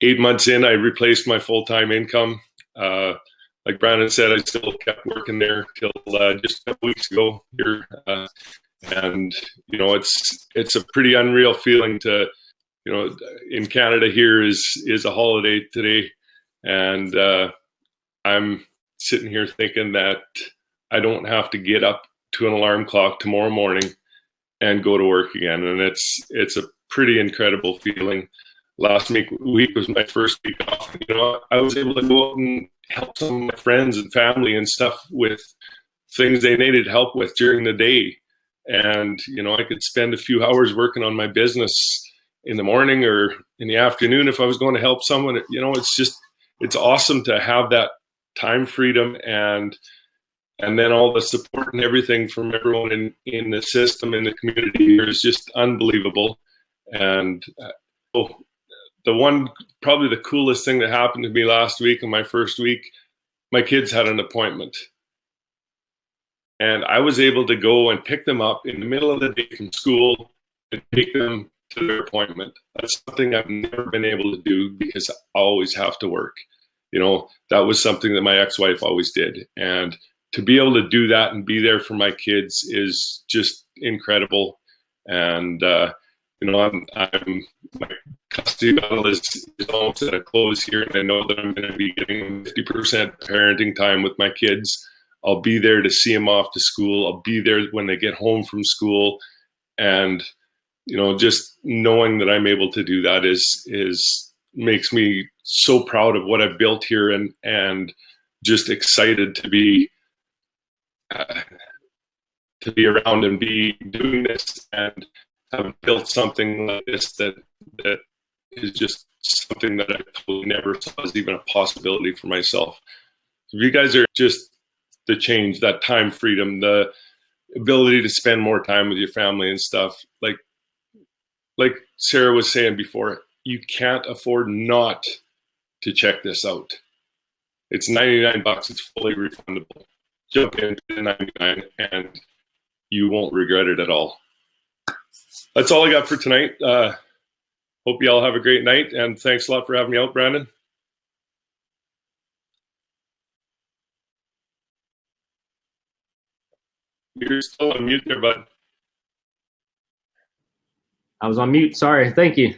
8 months in, I replaced my full-time income. Like Brandon said, I still kept working there till just a couple weeks ago here. And it's a pretty unreal feeling to, in Canada here is a holiday today, and I'm sitting here thinking that I don't have to get up to an alarm clock tomorrow morning and go to work again, and it's a pretty incredible feeling. Last week was my first week off. I was able to go out and help some of my friends and family and stuff with things they needed help with during the day. And, I could spend a few hours working on my business in the morning or in the afternoon if I was going to help someone. It's awesome to have that time freedom and then all the support and everything from everyone in the system, in the community here is just unbelievable. And probably the coolest thing that happened to me last week, in my first week, my kids had an appointment. And I was able to go and pick them up in the middle of the day from school and take them to their appointment. That's something I've never been able to do because I always have to work. That was something that my ex-wife always did. And to be able to do that and be there for my kids is just incredible. And, my custody battle is almost at a close here. And I know that I'm going to be getting 50% parenting time with my kids. I'll be there to see them off to school. I'll be there when they get home from school. And, just knowing that I'm able to do that makes me so proud of what I've built here and just excited to be around and be doing this and have built something like this that is just something that I totally never saw as even a possibility for myself. You guys are just the change, that time freedom, the ability to spend more time with your family and stuff. Like Sarah was saying before, you can't afford not to check this out. It's $99. It's fully refundable. Jump into the 99 and you won't regret it at all. That's all I got for tonight. Hope you all have a great night, and thanks a lot for having me out, Brandon. You're still on mute there, bud. I was on mute. Sorry. Thank you.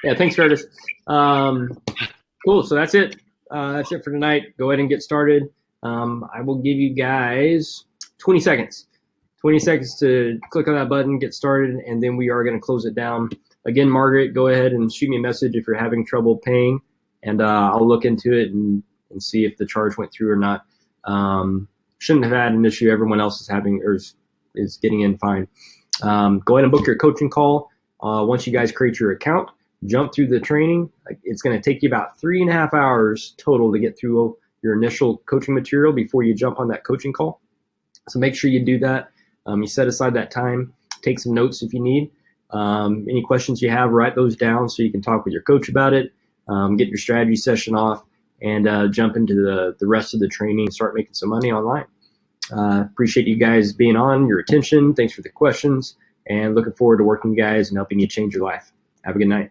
Yeah, thanks, Curtis. Cool. So that's it. That's it for tonight. Go ahead and get started. I will give you guys 20 seconds. 20 seconds to click on that button, get started, and then we are going to close it down. Again, Margaret, go ahead and shoot me a message if you're having trouble paying, and I'll look into it and see if the charge went through or not. Shouldn't have had an issue. Everyone else is having or is getting in fine. Go ahead and book your coaching call. Once you guys create your account, jump through the training. It's going to take you about 3.5 hours total to get through your initial coaching material before you jump on that coaching call. So make sure you do that. You set aside that time, take some notes if you need. Any questions you have, write those down so you can talk with your coach about it, get your strategy session off, and jump into the rest of the training, start making some money online. Appreciate you guys being on, your attention. Thanks for the questions, and looking forward to working with you guys and helping you change your life. Have a good night.